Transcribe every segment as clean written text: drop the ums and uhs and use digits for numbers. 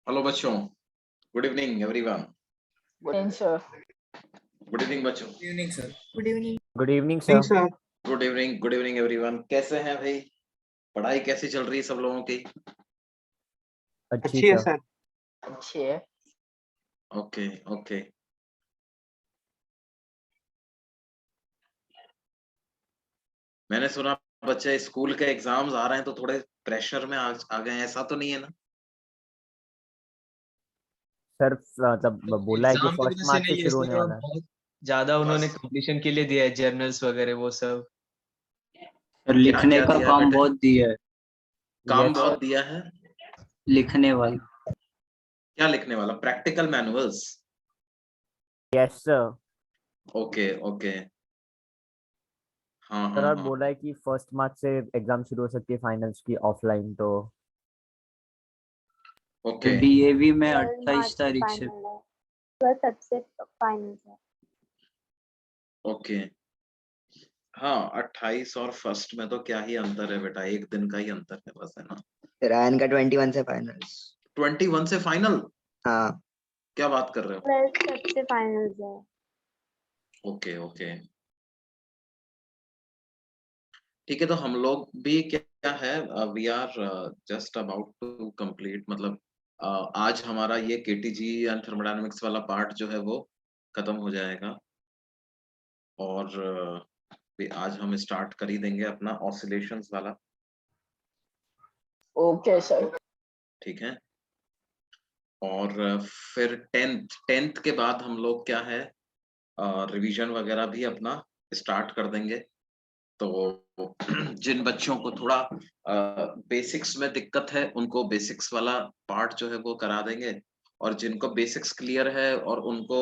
Hello बच्चों, good evening everyone. Good evening, sir. Good evening बच्चों। Evening sir. Good evening. Good evening sir. Sir. Good evening everyone. कैसे हैं भाई? पढ़ाई कैसी चल रही है सब लोगों की? अच्छी है सर। अच्छी है। Okay okay. मैंने सुना बच्चे स्कूल के एग्जाम्स आ रहे हैं तो थोड़े प्रेशर में आ गए हैं, ऐसा तो नहीं है ना? सर मतलब बोला है कि एग्जाम की फर्स्ट वजह से मार्च से नहीं है शुरू होने सर, वाला है। बहुत ज्यादा उन्होंने बस। कंपटीशन के लिए दिया है, जर्नल्स वगैरह वो सब। सर लिखने क्या का दिया है काम बेटे? बहुत दिया है। काम यस बहुत सर। दिया है। लिखने वाला। क्या लिखने वाला? Practical manuals? Yes sir. Okay okay. हाँ सर हाँ और हाँ। बोला है कि फर्स्ट मार्च से एग्जाम शुरू हो सकती है फाइनल्स की ऑफलाइन तो। ओके डीएवी में 12 मार्च 28 तारीख से। फाइनल है। 12 सबसे फाइनल है। ओके। हाँ, 28 और फर्स्ट में तो क्या ही अंतर है बेटा, एक दिन का ही अंतर है बस, है ना? रायन का 21 से फाइनल्स। 21 से फाइनल? हाँ। क्या बात कर रहे हो? 12 सबसे फाइनल है। Okay okay. ठीक है, तो हम लोग भी क्या है, we are just about to complete, मतलब आज हमारा ये केटीजी एंड थर्मोडायनेमिक्स वाला पार्ट जो है वो खत्म हो जाएगा। और आज हम स्टार्ट कर ही देंगे अपना ऑसिलेशंस वाला। Okay, sir. ठीक है। और फिर टेंथ के बाद हम लोग क्या है, रिवीजन वगैरह भी अपना स्टार्ट कर देंगे। तो जिन बच्चों को थोड़ा बेसिक्स में दिक्कत है उनको बेसिक्स वाला पार्ट जो है वो करा देंगे, और जिनको बेसिक्स क्लियर है और उनको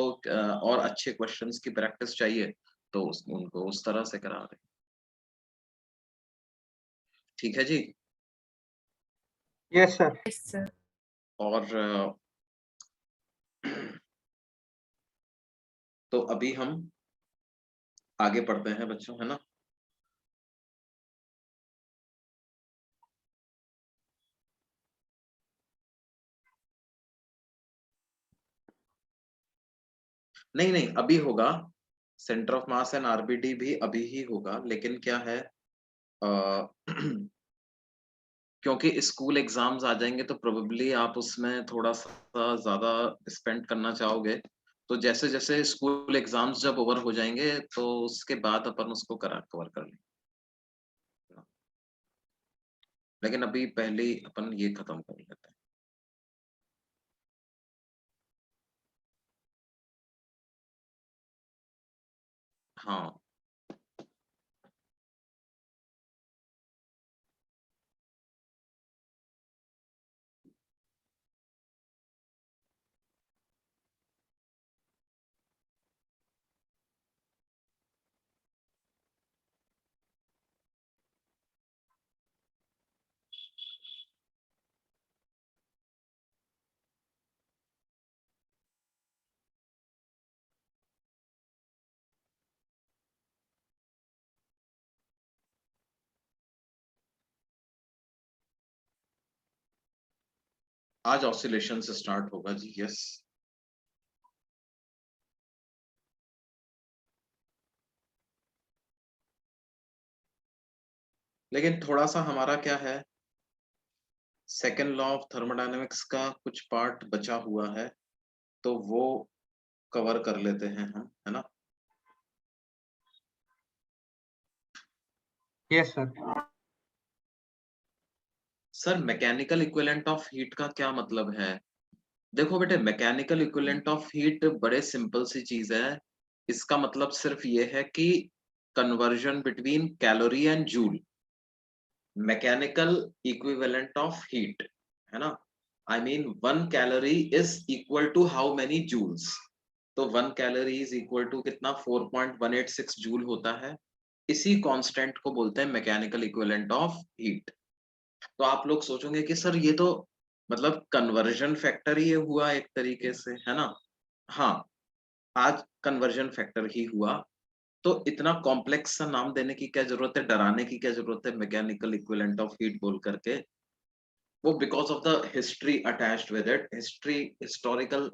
और अच्छे क्वेश्चंस की प्रैक्टिस चाहिए तो उनको उस तरह से करा देंगे। ठीक है जी। Yes sir. Yes sir. और तो अभी हम आगे पढ़ते हैं बच्चों, है ना? नहीं नहीं, अभी होगा। Centre of mass and RBD भी अभी ही होगा, लेकिन क्या है, क्योंकि स्कूल एग्जाम्स आ जाएंगे तो प्रोबेबली आप उसमें थोड़ा सा ज्यादा स्पेंड करना चाहोगे। तो जैसे जैसे स्कूल एग्जाम्स जब ओवर हो जाएंगे तो उसके बाद अपन उसको कवर कर लेंगे, लेकिन अभी पहले ही अपन ये खत्म कर लेते हैं। हाँ, आज ऑसिलेशन से स्टार्ट होगा जी। यस। लेकिन थोड़ा सा हमारा क्या है, सेकेंड लॉ ऑफ थर्मोडायनेमिक्स का कुछ पार्ट बचा हुआ है तो वो कवर कर लेते हैं हम, है ना? Yes sir. Sir mechanical equivalent of heat का क्या मतलब है? देखो बेटे, मैकेनिकल इक्विवेलेंट ऑफ हीट बड़े सिंपल सी चीज है। इसका मतलब सिर्फ ये है कि conversion between calorie and joule, mechanical equivalent of heat, है ना? I mean 1 calorie is equal to how many joules. तो 1 कैलोरी इज इक्वल टू कितना, 4.186 जूल होता है। इसी कांस्टेंट को बोलते हैं मैकेनिकल इक्विवेलेंट ऑफ हीट। तो आप लोग सोचोगे कि सर ये तो मतलब कन्वर्जन फैक्टर ही ये हुआ एक तरीके से, है ना? हाँ, आज कन्वर्जन फैक्टर ही हुआ। तो इतना कॉम्प्लेक्स सा नाम देने की क्या जरूरत है, डराने की क्या जरूरत है मैकेनिकल इक्विवेलेंट ऑफ हीट बोल करके? वो because of the history attached with it. Historical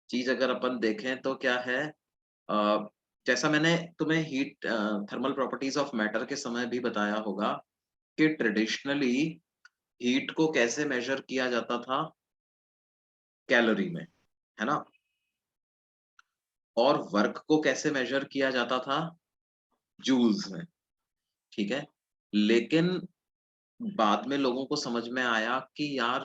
चीज अगर अपन देखें तो क्या है, जैसा मैंने तुम्हें heat thermal properties of matter के समय भी बताया होगा कि ट्रेडिशनली हीट को कैसे मेजर किया जाता था, कैलोरी में, है ना, और वर्क को कैसे मेजर किया जाता था, जूल्स में, ठीक है। लेकिन बाद में लोगों को समझ में आया कि यार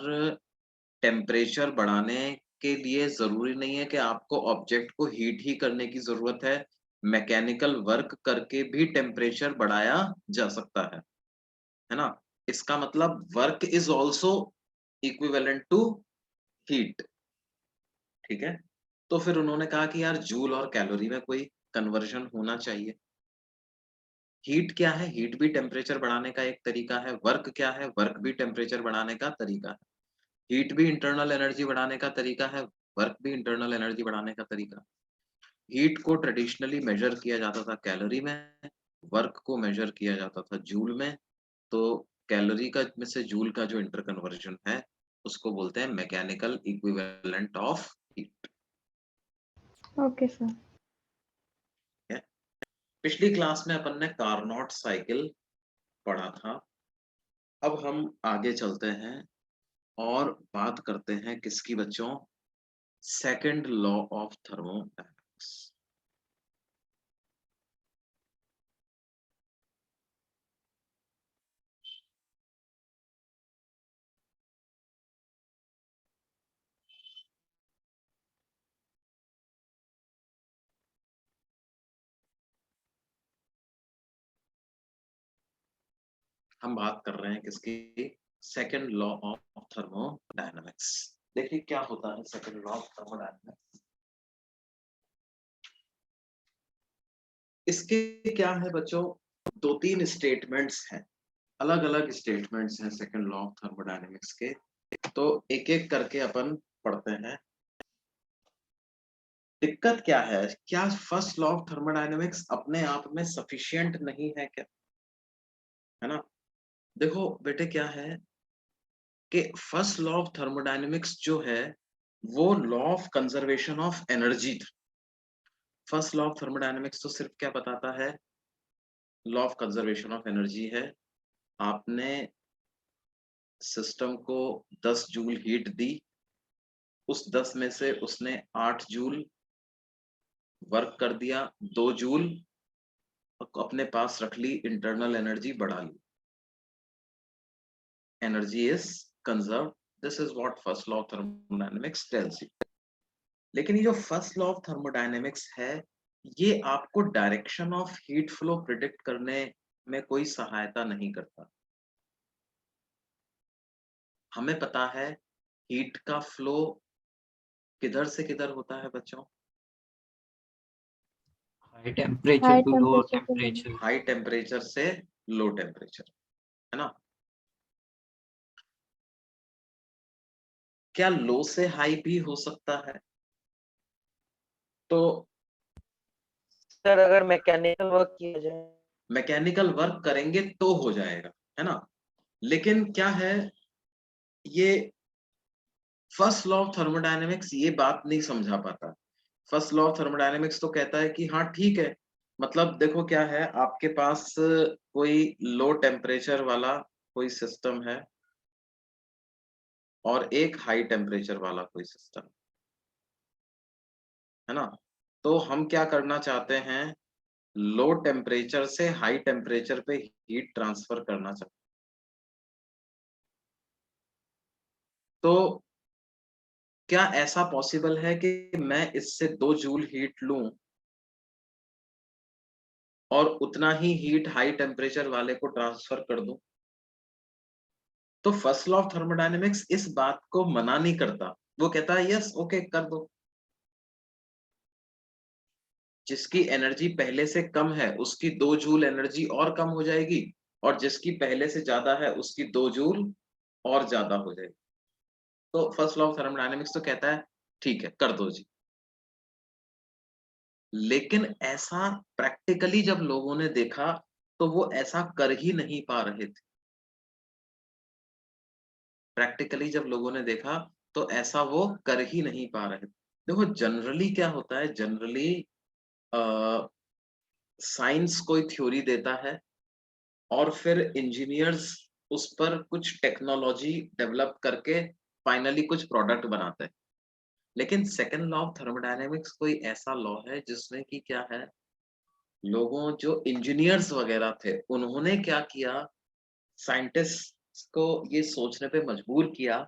टेम्परेचर बढ़ाने के लिए जरूरी नहीं है कि आपको ऑब्जेक्ट को हीट ही करने की जरूरत है, मैकेनिकल वर्क करके भी टेम्परेचर बढ़ाया जा सकता है ना। इसका मतलब work is also equivalent to heat, ठीक है। तो फिर उन्होंने कहा कि यार जूल और कैलोरी में कोई कन्वर्जन होना चाहिए। हीट क्या है, हीट भी टेम्परेचर बढ़ाने का एक तरीका है, वर्क क्या है, वर्क भी टेम्परेचर बढ़ाने का तरीका है, हीट भी इंटरनल एनर्जी बढ़ाने का तरीका है, वर्क भी इंटरनल एनर्जी बढ़ाने का तरीका। हीट को ट्रेडिशनली मेजर किया जाता था कैलोरी में, वर्क को मेजर किया जाता था जूल में। तो कैलोरी का में से जूल का जो इंटर कन्वर्जन है उसको बोलते हैं mechanical equivalent of heat. Okay, sir. पिछली क्लास में अपन ने कार्नोट साइकिल पढ़ा था। अब हम आगे चलते हैं और बात करते हैं किसकी बच्चों, सेकंड लॉ ऑफ थर्मोडायनेमिक्स। हम बात कर रहे हैं किसकी, सेकंड लॉ ऑफ थर्मोडायनेमिक्स। देखिए क्या होता है सेकंड लॉ ऑफ थर्मोडायनेमिक्स। इसके क्या है बच्चों, दो तीन स्टेटमेंट्स हैं, अलग अलग स्टेटमेंट्स हैं सेकंड लॉ ऑफ थर्मोडायनेमिक्स के। तो एक एक करके अपन पढ़ते हैं। दिक्कत क्या है, क्या फर्स्ट लॉ ऑफ थर्मोडायनेमिक्स अपने आप में सफिशिएंट नहीं है क्या, है ना। देखो बेटे क्या है कि फर्स्ट लॉ ऑफ थर्मोडायनेमिक्स जो है वो law of conservation of energy था। फर्स्ट लॉ ऑफ थर्मोडायनेमिक्स तो सिर्फ क्या बताता है, law of conservation of energy है। आपने सिस्टम को 10 जूल हीट दी, उस 10 में से उसने 8 जूल वर्क कर दिया, 2 जूल अपने पास रख ली, इंटरनल एनर्जी बढ़ा ली, energy is conserve. This is what first law of thermodynamics tells you. लेकिन ये जो फर्स्ट लॉ ऑफ थर्मोडायनेमिक्स है ये आपको direction of heat flow predict करने में कोई सहायता नहीं करता। हमें पता है हीट का फ्लो किधर से किधर होता है बच्चों, high temperature High to low temperature to low. Temperature. High temperature से लो टेम्परेचर, है ना। क्या लो से हाई भी हो सकता है, तो सर अगर मैकेनिकल वर्क किया जाए, मैकेनिकल वर्क करेंगे तो हो जाएगा, है ना। लेकिन क्या है, ये फर्स्ट लॉ ऑफ थर्मोडायनेमिक्स ये बात नहीं समझा पाता। फर्स्ट लॉ ऑफ थर्मोडायनेमिक्स तो कहता है कि हाँ ठीक है, मतलब देखो क्या है, आपके पास कोई लो टेम्परेचर वाला कोई सिस्टम है और एक हाई टेम्परेचर वाला कोई सिस्टम, है ना। तो हम क्या करना चाहते हैं, लो टेम्परेचर से हाई टेम्परेचर पे हीट ट्रांसफर करना चाहते हैं। तो क्या ऐसा पॉसिबल है कि मैं इससे 2 जूल हीट लूं और उतना ही हीट हाई टेम्परेचर वाले को ट्रांसफर कर दूं? तो फर्स्ट लॉ ऑफ थर्मोडायनेमिक्स इस बात को मना नहीं करता, वो कहता है यस ओके कर दो। जिसकी एनर्जी पहले से कम है उसकी 2 जूल एनर्जी और कम हो जाएगी, और जिसकी पहले से ज्यादा है उसकी 2 जूल और ज्यादा हो जाएगी। तो फर्स्ट लॉ ऑफ थर्मोडायनेमिक्स तो कहता है ठीक है कर दो जी। लेकिन ऐसा प्रैक्टिकली जब लोगों ने देखा तो वो ऐसा कर ही नहीं पा रहे थे। प्रैक्टिकली जब लोगों ने देखा तो ऐसा वो कर ही नहीं पा रहे। देखो जनरली क्या होता है, जनरली साइंस कोई थ्योरी देता है और फिर इंजीनियर्स उस पर कुछ टेक्नोलॉजी डेवलप करके फाइनली कुछ प्रोडक्ट बनाते हैं। लेकिन सेकंड लॉ ऑफ थर्मोडायनेमिक्स कोई ऐसा लॉ है जिसमें कि क्या है, लोगों जो इंजीनियर्स वगैरह थे उन्होंने क्या किया, साइंटिस्ट को ये सोचने पे मजबूर किया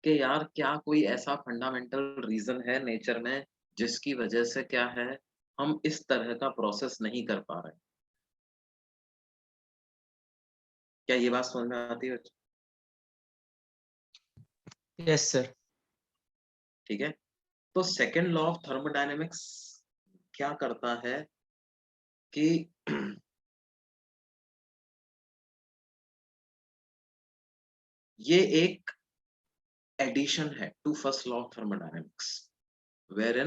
कि यार क्या कोई ऐसा फंडामेंटल रीजन है नेचर में जिसकी वजह से क्या है हम इस तरह का प्रोसेस नहीं कर पा रहे। क्या ये बात समझ में आती है? Yes sir. ठीक है, तो सेकेंड लॉ ऑफ थर्मोडायनेमिक्स क्या करता है कि ये एक एडिशन है to first law of thermodynamics, where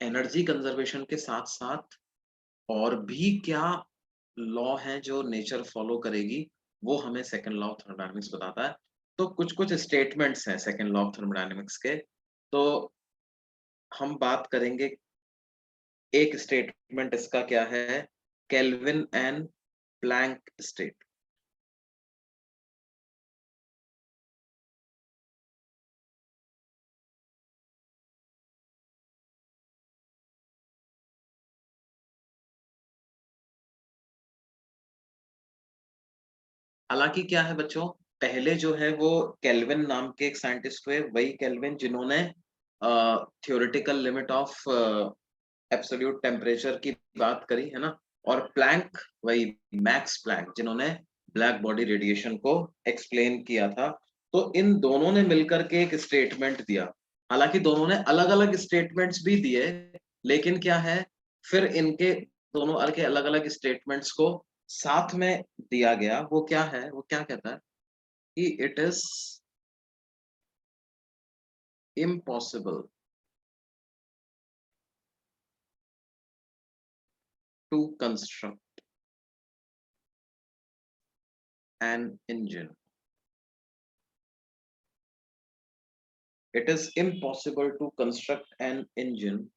energy conservation के साथ साथ और भी क्या लॉ हैं जो नेचर फॉलो करेगी वो हमें सेकंड लॉ ऑफ थर्मोडायनेमिक्स बताता है। तो कुछ कुछ स्टेटमेंट्स हैं सेकंड लॉ ऑफ थर्मोडायनेमिक्स के, तो हम बात करेंगे। एक स्टेटमेंट इसका क्या है, केल्विन एंड प्लैंक स्टेट। हालांकि क्या है बच्चों, पहले जो है वो केल्विन नाम के एक साइंटिस्ट हुए, वही केल्विन जिन्होंने theoretical limit of absolute temperature की बात करी है ना, और प्लैंक वही मैक्स प्लैंक जिन्होंने ब्लैक बॉडी रेडिएशन को एक्सप्लेन किया था। तो इन दोनों ने मिलकर के एक स्टेटमेंट दिया। हालांकि दोनों ने अलग अलग स्टेटमेंट्स भी दिए, लेकिन क्या है फिर इनके दोनों के अलग अलग स्टेटमेंट्स को साथ में दिया गया। वो क्या है, वो क्या कहता है कि it is impossible to construct an engine. It is impossible to construct an engine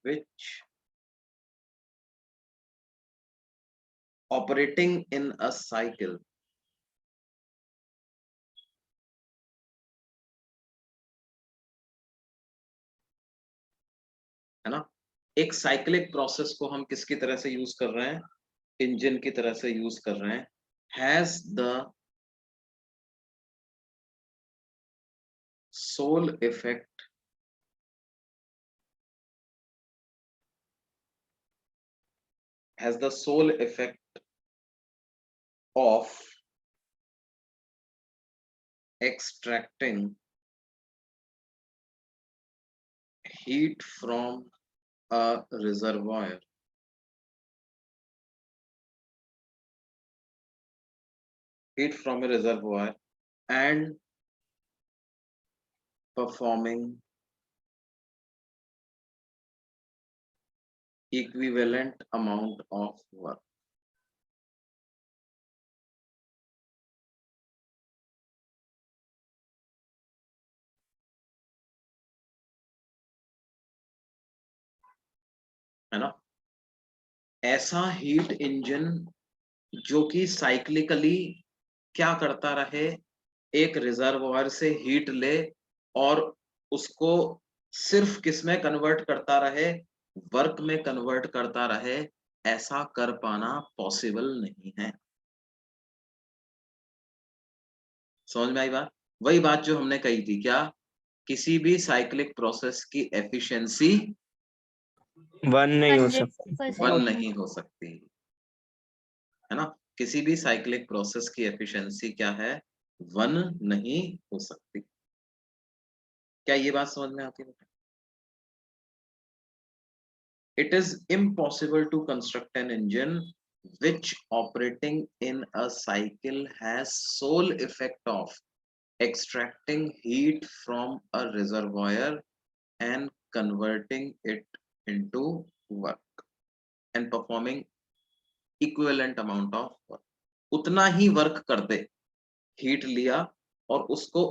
which operating in a cycle है ना, एक साइक्लिक प्रोसेस को हम किसकी तरह से यूज कर रहे हैं, इंजन की तरह से यूज कर रहे हैं, has the sole effect of extracting heat from a reservoir and performing equivalent amount of work। है ना, ऐसा हीट इंजन जो कि साइक्लिकली क्या करता रहे, एक रिजर्वॉयर से हीट ले और उसको सिर्फ किस में कन्वर्ट करता रहे, वर्क में कन्वर्ट करता रहे, ऐसा कर पाना पॉसिबल नहीं है। समझ में आई बात? वही बात जो हमने कही थी, क्या किसी भी साइक्लिक प्रोसेस की एफिशिएंसी वन नहीं हो सकता। 1 नहीं हो सकती, है ना, किसी भी साइक्लिक प्रोसेस की एफिशिएंसी क्या है, 1 नहीं हो सकती। क्या ये बात समझ में आती है? It is impossible to construct an engine which operating in a cycle has sole effect of extracting heat from a reservoir and converting it into work and performing equivalent amount of work। उतना ही work कर दे, heat लिया और उसको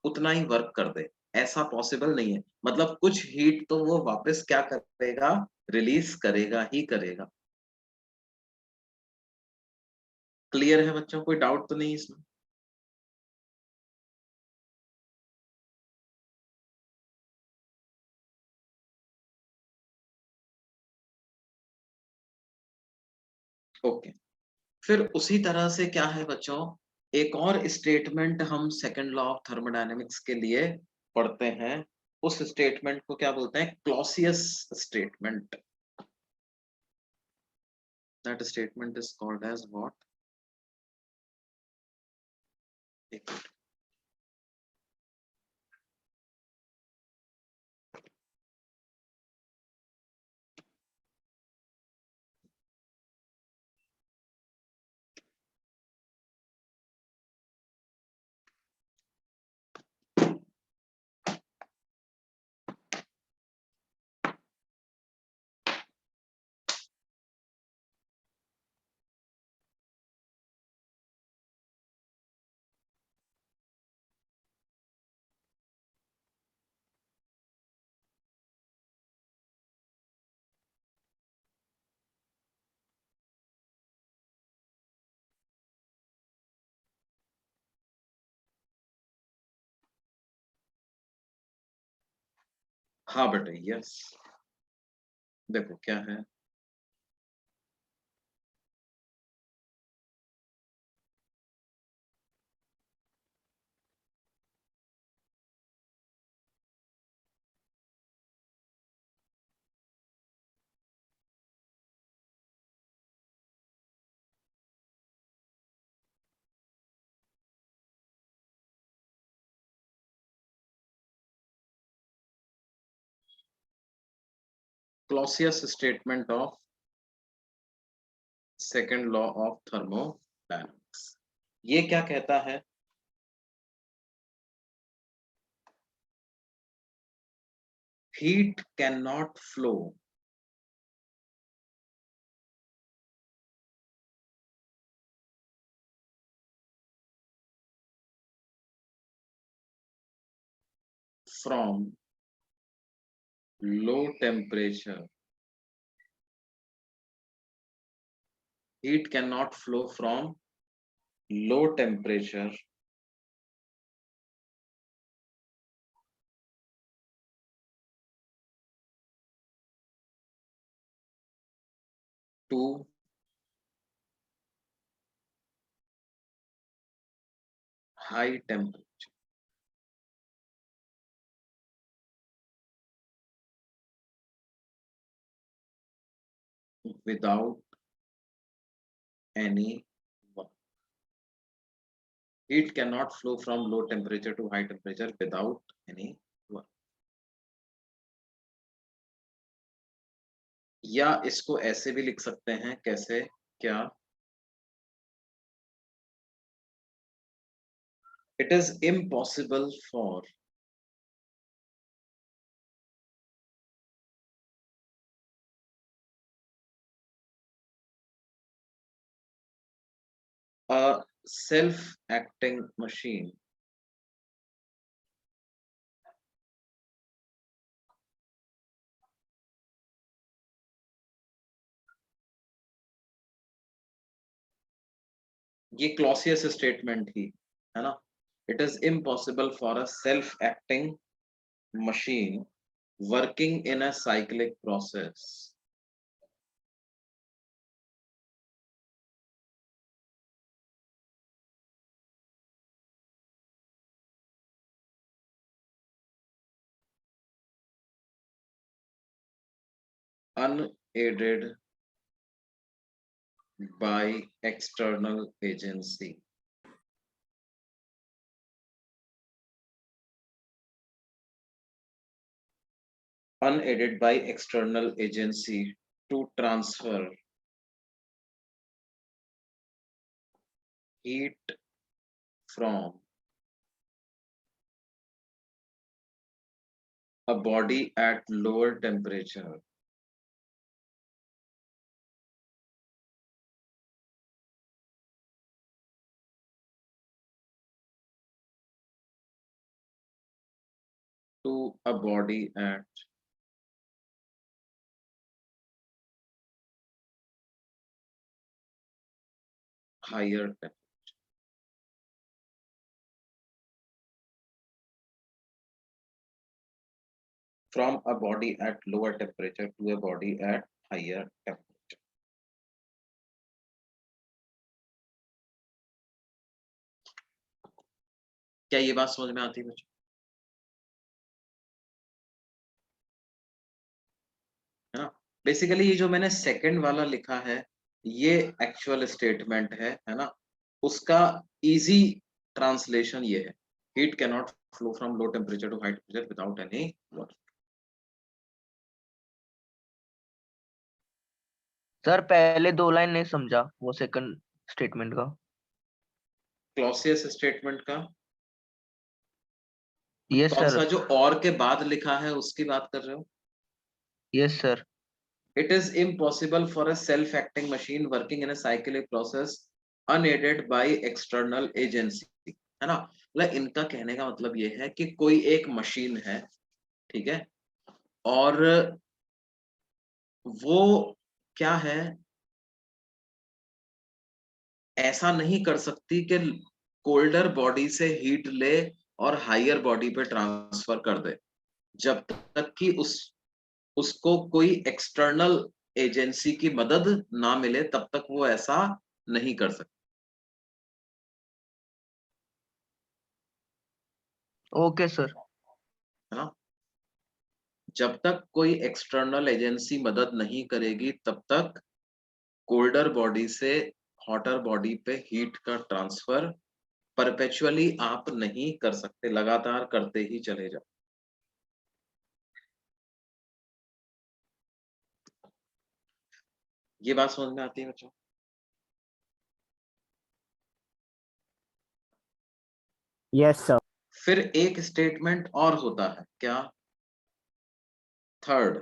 उतना ही work कर दे, ऐसा possible नहीं है। मतलब कुछ हीट तो वो वापस क्या करेगा, रिलीज करेगा ही करेगा। क्लियर है बच्चों, कोई डाउट तो नहीं इसमें? ओके, फिर उसी तरह से क्या है बच्चों, एक और स्टेटमेंट हम सेकंड लॉ ऑफ थर्मोडायनेमिक्स के लिए पढ़ते हैं। उस स्टेटमेंट को क्या बोलते हैं, Clausius statement. That statement is called as what, हाँ बेटे यस, देखो क्या है, Clausius statement of second law of thermodynamics. ये क्या कहता है, heat cannot flow from low temperature. Heat cannot flow from low temperature to high temperature without any work. Heat cannot flow from low temperature to high temperature without any work. या इसको ऐसे भी लिख सकते हैं, कैसे, क्या, it is impossible for a self-acting machine ये क्लॉसियस स्टेटमेंट ही है ना, it is impossible for a self acting machine working in a cyclic process unaided by external agency. Unaided by external agency to transfer heat from a body at lower temperature to a body at higher temperature. From a body at lower temperature to a body at higher temperature. क्या ये बात समझ में आती है बच्चों? है ना? बेसिकली ये जो मैंने सेकंड वाला लिखा है ये एक्चुअल स्टेटमेंट है ना? उसका इजी ट्रांसलेशन ये है, heat cannot flow from low temperature to high temperature without any water. Sir पहले 2 लाइन नहीं समझा वो सेकंड स्टेटमेंट का. क्लॉसियस स्टेटमेंट का यस कौन सर. सा जो और के बाद लिखा है उसकी बात कर रहे हो? Yes sir. It is impossible for a self-acting machine working in a cyclic process unaided by external agency. है ना? मतलब इनका कहने का मतलब ये है कि कोई एक मशीन है, ठीक है, और वो क्या है, ऐसा नहीं कर सकती कि कोल्डर बॉडी से हीट ले और हायर बॉडी पे ट्रांसफर कर दे, जब तक कि उसको कोई एक्सटर्नल एजेंसी की मदद ना मिले तब तक वो ऐसा नहीं कर सकती. Okay sir. है ना? जब तक कोई एक्सटर्नल एजेंसी मदद नहीं करेगी तब तक कोल्डर बॉडी से हॉटर बॉडी पे हीट का ट्रांसफर परपेचुअली आप नहीं कर सकते, लगातार करते ही चले जाओ. ये बात समझ में आती है बच्चों? Yes, sir. फिर एक स्टेटमेंट और होता है क्या? Third,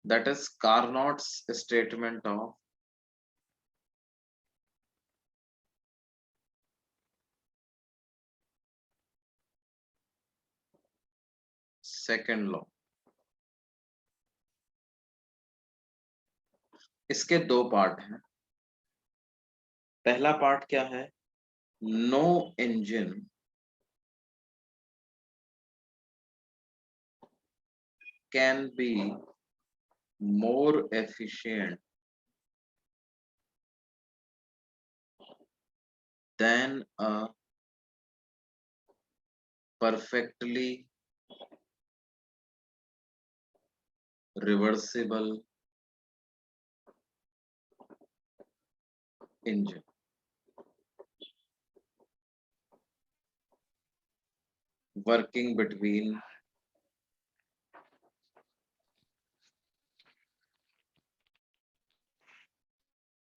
that is Carnot's statement of second law. इसके दो पार्ट हैं. पहला पार्ट क्या है? No engine can be more efficient than a perfectly reversible engine. Working between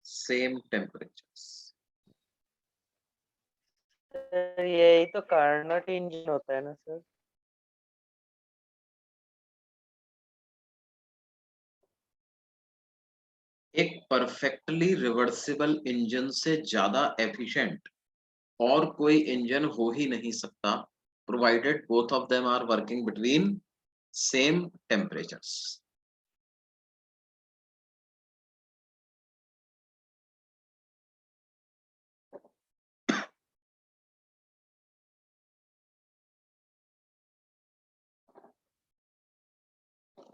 same temperatures. Sir यही तो कार्नोट इंजन होता है ना सर. एक परफेक्टली रिवर्सिबल इंजन से ज्यादा एफिशिएंट और कोई इंजन हो ही नहीं सकता, provided both of them are working between same temperatures.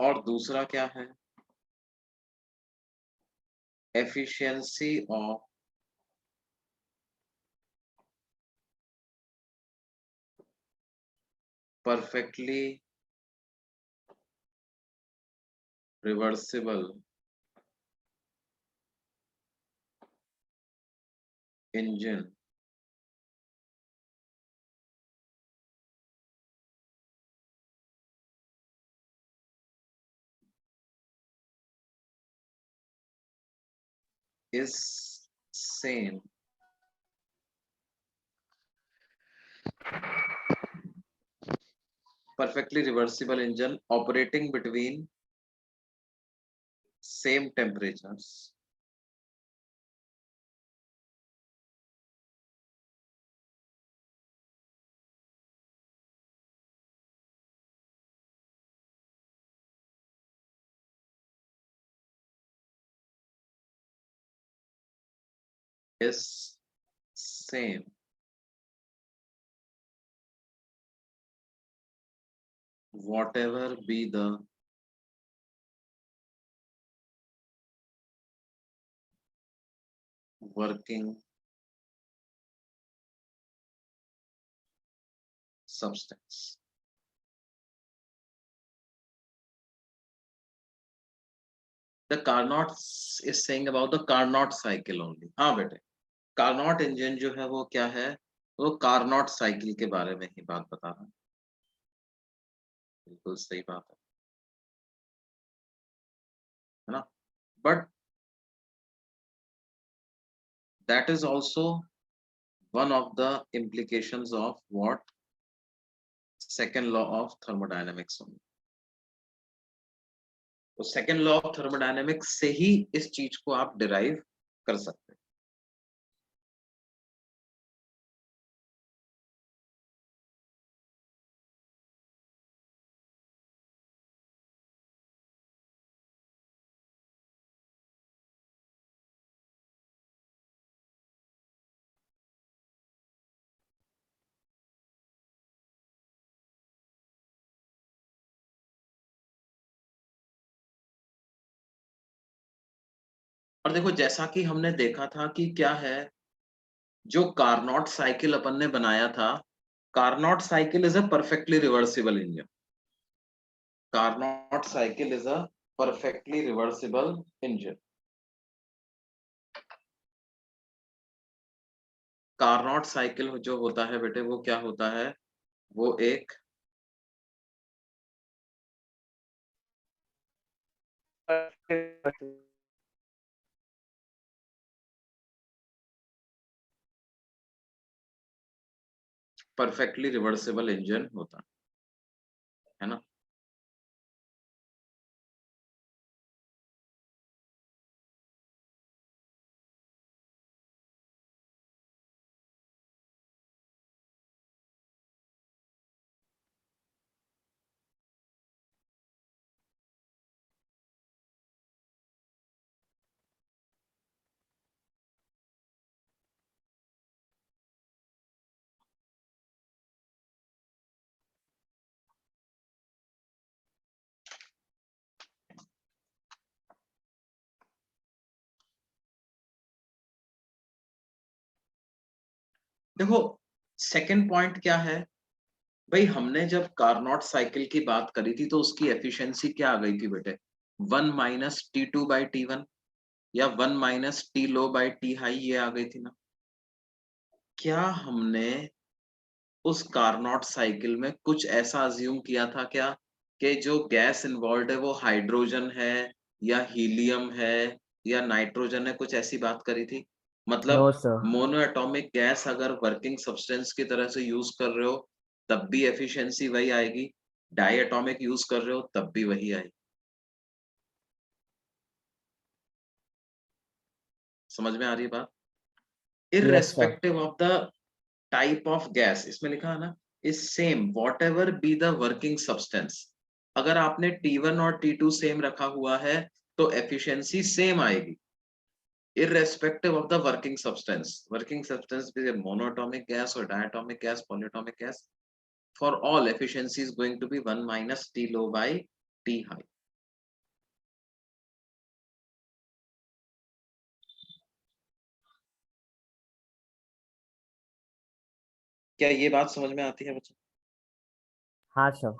और दूसरा क्या है? Efficiency of perfectly reversible engine is same perfectly reversible engine operating between same temperatures is same. Whatever be the working substance. The Carnot is saying about the Carnot cycle only. हाँ बेटे, Carnot engine जो है वो क्या है? वो Carnot cycle के बारे में ही बात बता रहा है। बिल्कुल सही बात है ना? But that is also one of the implications of what? Second law of thermodynamics only. तो सेकेंड लॉ ऑफ थर्मोडायनेमिक्स से ही इस चीज को आप डिराइव कर सकते हैं। और देखो जैसा कि हमने देखा था कि क्या है, जो कार्नोट साइकिल अपन ने बनाया था, Carnot cycle is a perfectly reversible engine. Carnot cycle is a perfectly reversible engine. Carnot cycle जो होता है बेटे वो क्या होता है, वो एक परफेक्टली रिवर्सिबल इंजन होता है ना। देखो सेकंड पॉइंट क्या है भाई, हमने जब कार्नोट साइकिल की बात करी थी तो उसकी एफिशिएंसी क्या आ गई थी बेटे, 1 - T2/T1 या 1 - T low/T high, ये आ गई थी ना। क्या हमने उस कार्नोट साइकिल में कुछ ऐसा अज्यूम किया था क्या कि जो गैस इन्वॉल्व है वो हाइड्रोजन है या हीलियम है या नाइट्रोजन है, कुछ ऐसी बात करी थी? नो मतलब सर। मोनो एटॉमिक गैस अगर वर्किंग सब्सटेंस की तरह से यूज कर रहे हो तब भी एफिशिएंसी वही आएगी, डाई एटॉमिक यूज कर रहे हो तब भी वही आएगी। समझ में आ रही है बात? Yes sir. Irrespective of the type of gas, इसमें लिखा है ना, is same what ever be the working substance. अगर आपने T1 और T2 सेम रखा हुआ है तो एफिशिएंसी सेम आएगी irrespective of the working substance. Working substance be a monoatomic gas or diatomic gas, polyatomic gas. For all, efficiency is going to be 1 - T low/T high. क्या ये बात समझ में आती है बच्चों? हाँ सर।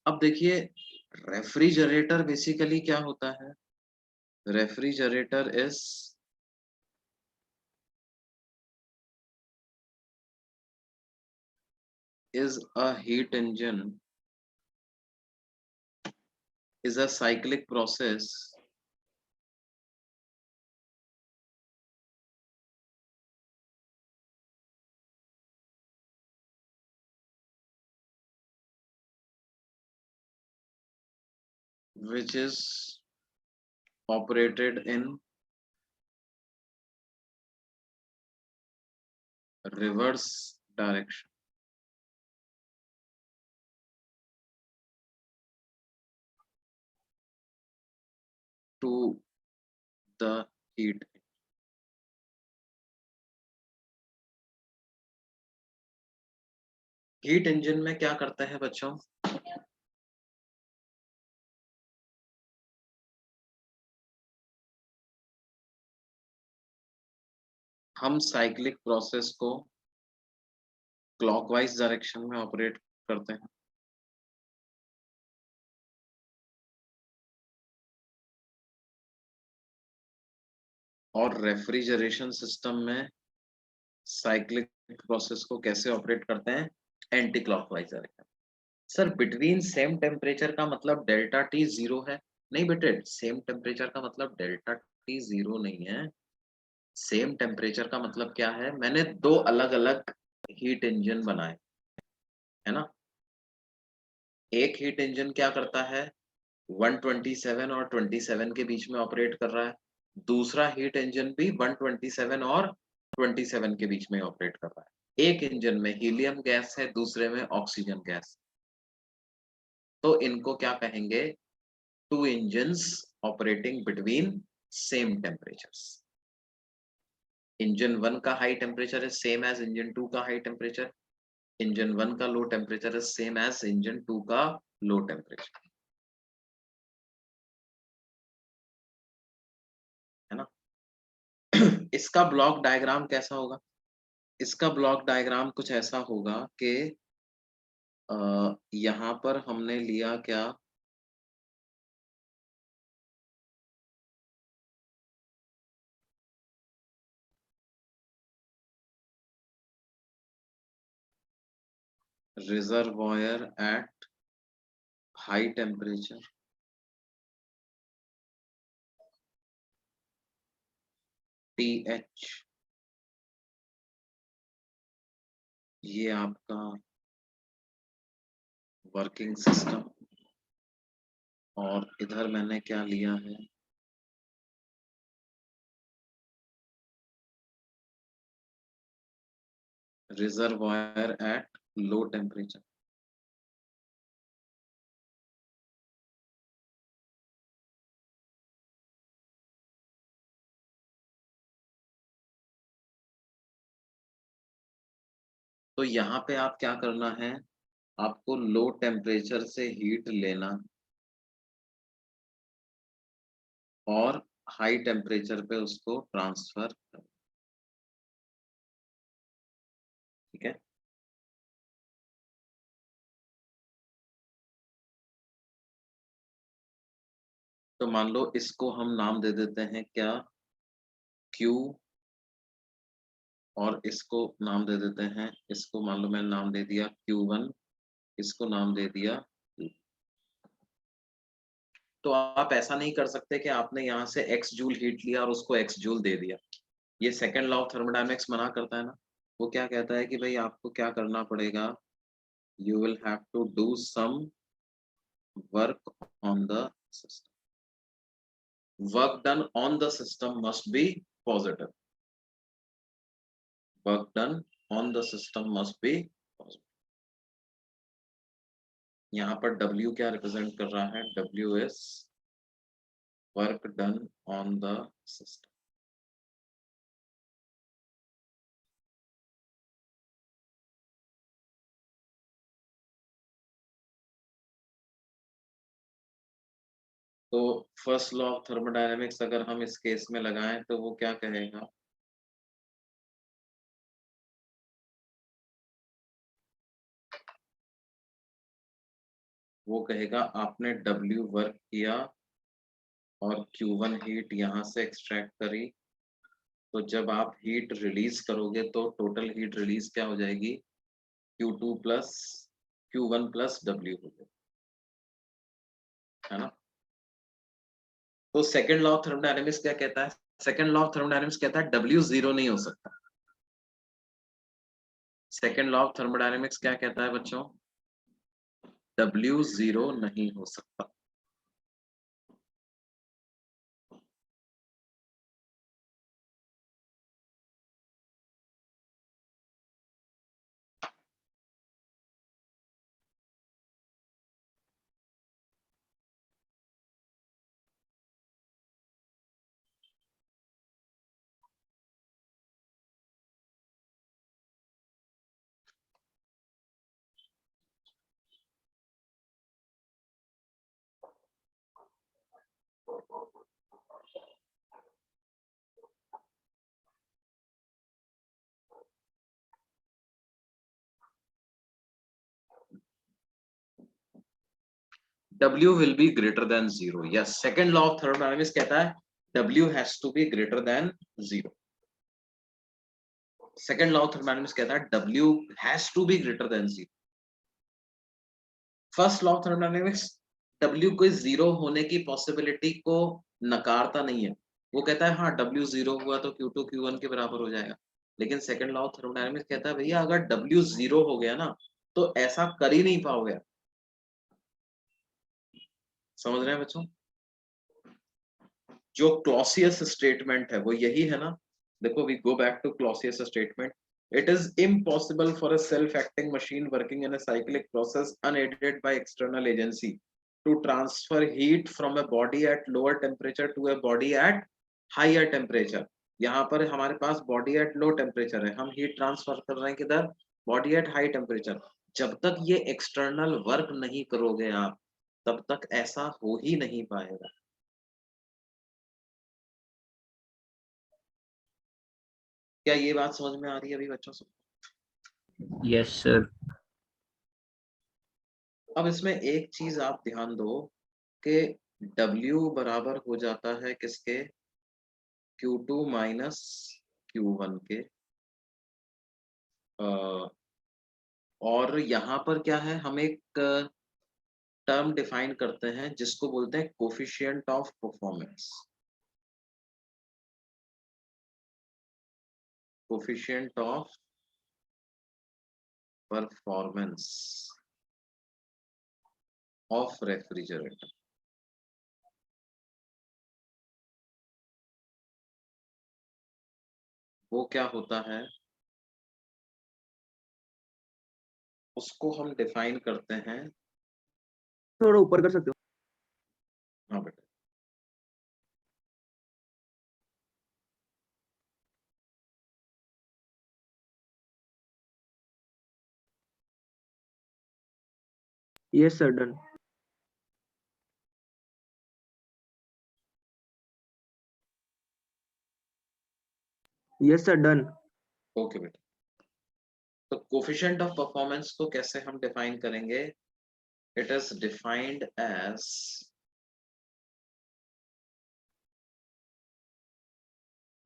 अब देखिए रेफ्रिजरेटर बेसिकली क्या होता है, refrigerator is a heat engine, is a cyclic process which is operated in reverse direction. To the heat. Heat engine में क्या करते हैं बच्चों? हम साइक्लिक प्रोसेस को क्लॉकवाइज डायरेक्शन में ऑपरेट करते हैं। और रेफ्रिजरेशन सिस्टम में साइक्लिक प्रोसेस को कैसे ऑपरेट करते हैं? Anti clockwise direction. Sir between same temperature का मतलब डेल्टा टी जीरो है? नहीं बेटे, सेम टेम्परेचर का मतलब डेल्टा टी जीरो नहीं है। सेम टेम्परेचर का मतलब क्या है? मैंने दो अलग अलग हीट इंजन बनाए, है ना। एक हीट इंजन क्या करता है? 127 और 27 के बीच में ऑपरेट कर रहा है। दूसरा हीट इंजन भी 127 और 27 के बीच में ऑपरेट कर रहा है। एक इंजन में हीलियम गैस है, दूसरे में ऑक्सीजन गैस। तो इनको क्या कहेंगे? Two engines operating between same temperatures. Engine 1 का हाई टेम्परेचर है सेम एज इंजन 2 का हाई टेम्परेचर। इंजन 1 का लो टेम्परेचर है सेम एज इंजन 2 का लो टेम्परेचर, है ना। इसका ब्लॉक डायग्राम कैसा होगा? इसका ब्लॉक डायग्राम कुछ ऐसा होगा कि यहाँ पर हमने लिया क्या? Reservoir at high temperature, TH, ये आपका वर्किंग सिस्टम। और इधर मैंने क्या लिया है? Reservoir at low temperature. तो यहाँ पे आप क्या करना है? आपको लो टेम्परेचर से हीट लेना और हाई टेम्परेचर पे उसको ट्रांसफर करना, ठीक है। तो मान लो इसको हम नाम दे देते हैं क्या? Q। और इसको नाम दे देते हैं, इसको मान लो मैंने नाम दे दिया Q1, इसको नाम दे दिया Q। तो आप ऐसा नहीं कर सकते कि आपने यहाँ से x जूल हीट लिया और उसको x जूल दे दिया। ये सेकंड लॉ ऑफ थर्मोडायनेमिक्स मना करता है ना। वो क्या कहता है कि भाई आपको क्या करना पड़ेगा? You will have to do some work on the system. Work done on the system must be positive. Work done on the system must be positive. यहाँ पर W क्या रिप्रेजेंट कर रहा है? W is work done on the system. तो first law of thermodynamics अगर हम इस केस में लगाएं तो वो क्या कहेगा? वो कहेगा आपने W वर्क किया और Q1 हीट यहाँ से एक्सट्रैक्ट करी, तो जब आप हीट रिलीज करोगे तो टोटल हीट रिलीज क्या हो जाएगी? Q2 plus Q1 plus W हो जाएगी, है ना। तो सेकंड लॉ ऑफ थर्मोडायनेमिक्स क्या कहता है? सेकंड लॉ ऑफ थर्मोडायनेमिक्स कहता है W जीरो नहीं हो सकता। सेकंड लॉ ऑफ थर्मोडायनेमिक्स क्या कहता है बच्चों? W जीरो नहीं हो सकता। W will be greater than 0. Yes, second law of thermodynamics कहता है W has to be greater than 0. Second law of thermodynamics कहता है W has to be greater than 0. First law of thermodynamics W को 0 होने की possibility को नकारता नहीं है, वो कहता है हाँ W 0 हुआ तो Q2 Q1 के बराबर हो जाएगा। लेकिन सेकंड लॉ ऑफ थर्मोडायनामिक्स कहता है भैया अगर W 0 हो गया ना तो ऐसा कर ही नहीं पाओगे। समझ रहे हैं बच्चों? जो क्लॉसियस स्टेटमेंट है वो यही है ना। देखो we go back to Clausius statement, it is impossible for a self-acting machine working in a cyclic process unaided by external agency to transfer heat from a body at lower temperature to a body at higher temperature। यहाँ पर हमारे पास body at low temperature है, हम heat transfer कर रहे हैं किधर? body at high temperature। जब तक ये external work नहीं करोगे आप तब तक ऐसा हो ही नहीं पाएगा। क्या ये बात समझ में आ रही है अभी बच्चों से? Yes sir. अब इसमें एक चीज आप ध्यान दो कि W बराबर हो जाता है किसके? Q2 माइनस Q1 के। और यहाँ पर क्या है, हम एक टर्म डिफाइन करते हैं जिसको बोलते हैं coefficient of performance. Coefficient of performance of refrigerator. वो क्या होता है, उसको हम डिफाइन करते हैं। थोड़ा ऊपर कर सकते हो। हाँ बेटा, yes sir, done. Yes sir, done. Okay बेटा। तो कोफिशिएंट ऑफ परफॉर्मेंस को कैसे हम डिफाइन करेंगे? It is defined as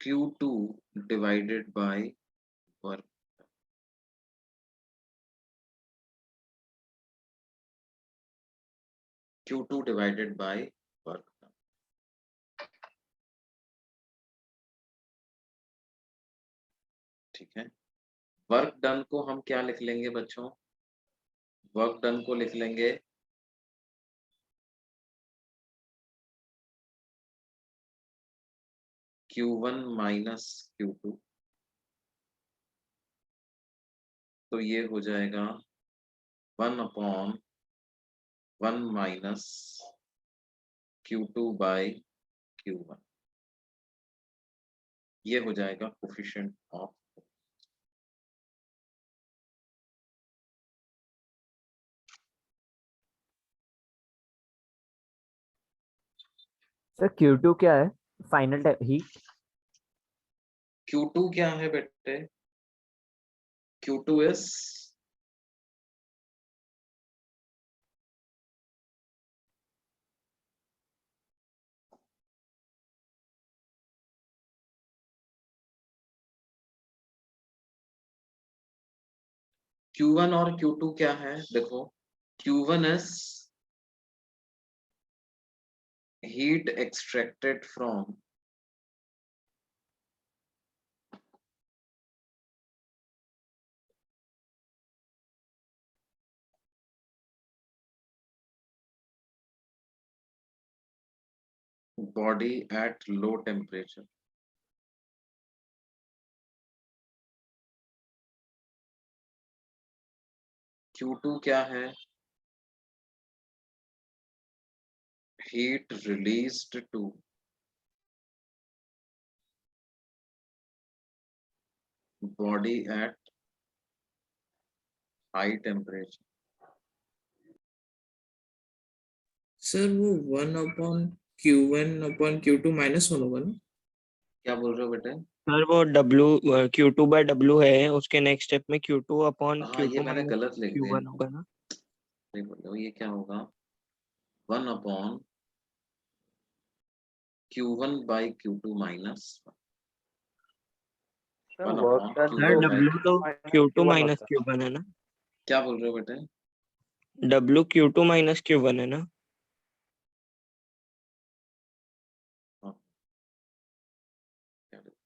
Q2 divided by work। Q2 divided by work। ठीक है, वर्क डन को हम क्या लिख लेंगे बच्चों? वर्क डन को लिख लेंगे Q1 माइनस Q2। तो ये हो जाएगा 1/1 माइनस Q2 बाई Q1। ये हो जाएगा कोफिशिएंट ऑफ। सर Q2 क्या है? Final heat. Q2 क्या है बेटे? Q2 इज Q1 और Q2 क्या है? देखो Q1 is heat extracted from body at low temperature। Q2 क्या है? heat released to body at high temperature। Sir वो 1/1 Q1/Q2 -1 होगा ना? क्या बोल रहे हो बेटे? सर वो Q2/W है, उसके नेक्स्ट स्टेप में Q2 अपॉन हाँ, ये Q2 मैंने माइनस गलत लिख दिया। Q1 होगा ना? नहीं बोल रहे हो, ये क्या होगा? 1/Q1/Q2 minus sir 1 work upon done sir तो Q2 W तो Q2 माइनस Q1 है ना? क्या बोल रहे हो बेटे? W Q2 माइनस Q1 है ना? हाँ, क्या लिख-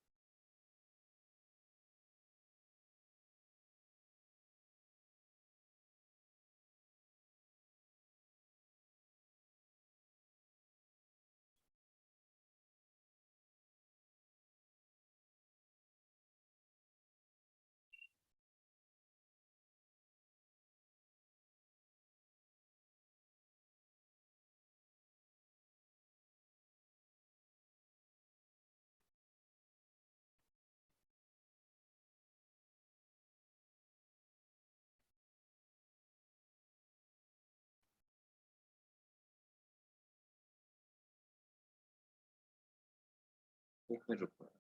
एक मिनट रुको।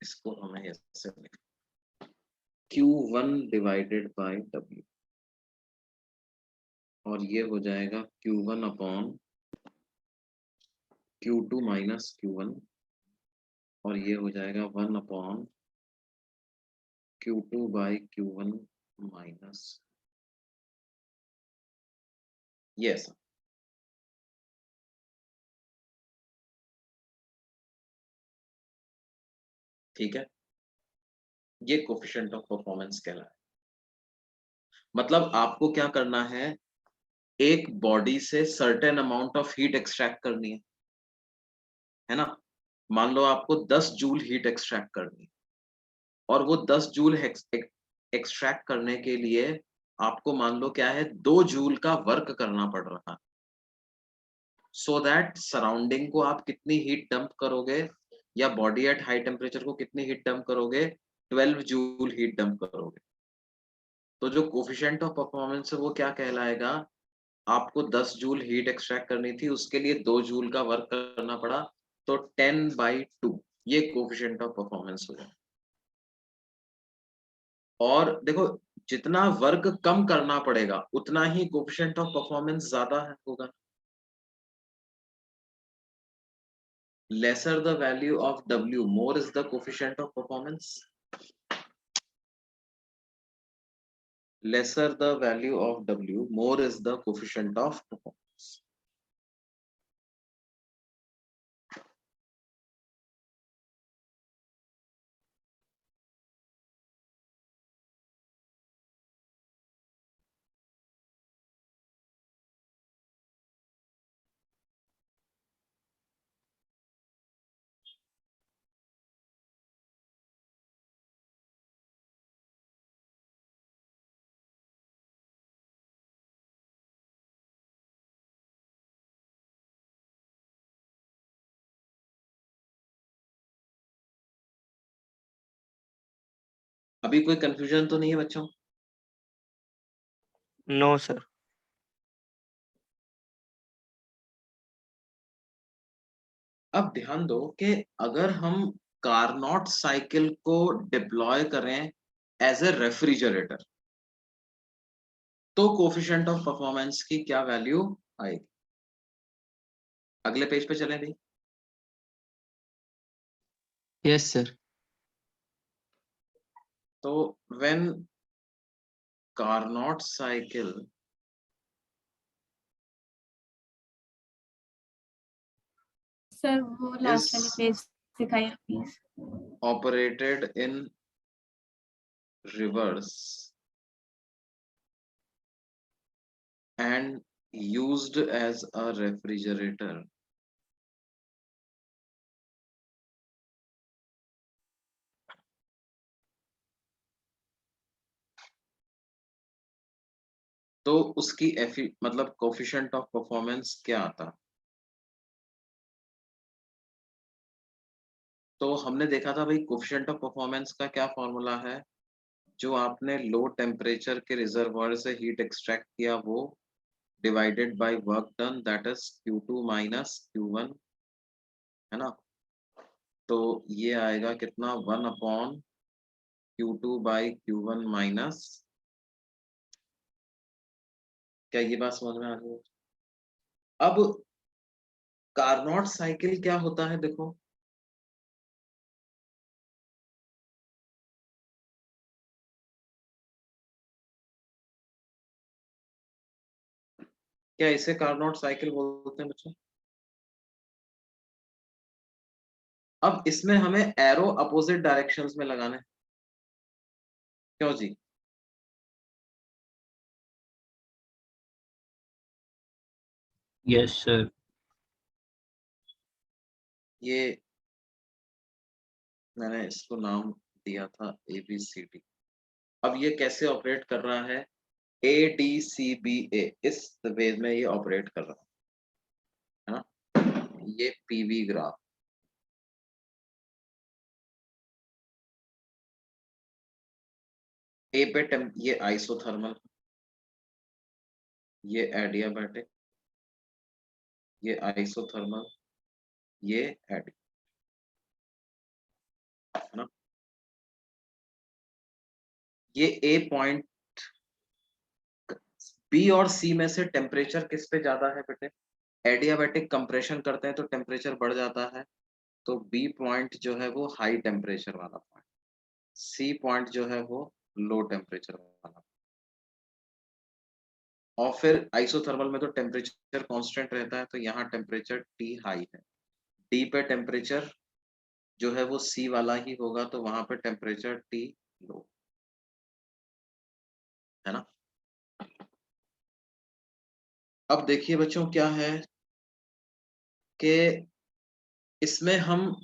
इसको हमें ऐसे लिख Q1/W और ये हो जाएगा Q1 upon Q2 minus Q1 और ये हो जाएगा 1 अपॉन Q2/Q1 माइनस यस। ठीक है, ये कोफिशिएंट ऑफ परफॉर्मेंस कहलाता है। मतलब आपको क्या करना है, एक बॉडी से certain amount of heat extract करनी है ना? मान लो आपको 10 जूल हीट एक्सट्रैक्ट करनी है और वो 10 जूल एक्सट्रैक्ट करने के लिए आपको मान लो क्या है, 2 जूल का वर्क करना पड़ रहा है। सो दैट सराउंडिंग को आप कितनी हीट डंप करोगे या बॉडी एट हाई टेम्परेचर को कितनी हीट डंप करोगे? 12 जूल हीट डंप करोगे। तो जो कोफिशिएंट ऑफ परफॉर्मेंस है वो क्या कहलाएगा? आपको 10 जूल हीट एक्सट्रैक्ट करनी थी, उसके लिए 2 जूल का वर्क करना पड़ा, तो 10/2 ये कोफिशिएंट ऑफ परफॉर्मेंस हो जाए। और देखो, जितना वर्क कम करना पड़ेगा उतना ही कोफिशिएंट ऑफ परफॉर्मेंस ज्यादा होगा। lesser the value of W, more is the coefficient of performance. Lesser the value of W, more is the coefficient of performance. अभी कोई कंफ्यूजन तो नहीं है बच्चों? No sir. अब ध्यान दो कि अगर हम कार्नोट साइकिल को डिप्लॉय करें एज ए रेफ्रिजरेटर तो कोफिशिएंट ऑफ परफॉर्मेंस की क्या वैल्यू आएगी? अगले पेज पे चलें भाई। Yes sir. तो व्हेन कार्नोट साइकिल सर वो लास्ट वाली पेज दिखाइए please. operated in reverse and used as a refrigerator, तो उसकी मतलब कोफिशिएंट ऑफ परफॉर्मेंस क्या आता? तो हमने देखा था भाई, कोफिशिएंट ऑफ परफॉर्मेंस का क्या फॉर्मूला है? जो आपने लो टेम्परेचर के रिजर्वॉयर से हीट एक्सट्रैक्ट किया वो divided by work done, that is Q2 minus Q1, है ना। तो ये आएगा कितना, 1/Q2 बाई Q1 माइनस, क्या ये बात समझ में आ रही है? अब कार्नोट साइकिल क्या होता है, देखो क्या इसे कार्नोट साइकिल बोलते हैं बच्चों? अब इसमें हमें एरो अपोजिट डायरेक्शंस में लगाने हैं। क्यों जी? Yes, sir. ये मैंने इसको नाम दिया था ABCD। अब ये कैसे ऑपरेट कर रहा है, ADCBA, इस वे में ये ऑपरेट कर रहा है ना। ये PV ग्राफ, ए पे ये आइसोथर्मल, ये एडियाबैटिक, ये आइसोथर्मल, ये एडी, है ना। ये A पॉइंट, B और C में से टेम्परेचर किस पे ज्यादा है बेटे? एडियाबैटिक कंप्रेशन करते हैं तो टेम्परेचर बढ़ जाता है, तो B पॉइंट जो है वो हाई टेम्परेचर वाला पॉइंट, C पॉइंट जो है वो लो टेम्परेचर वाला। और फिर आइसोथर्मल में तो टेम्परेचर कांस्टेंट रहता है, तो यहाँ टेम्परेचर T हाई है, D पे टेम्परेचर जो है वो C वाला ही होगा, तो वहां पे टेम्परेचर T लो, है ना। अब देखिए बच्चों क्या है कि इसमें हम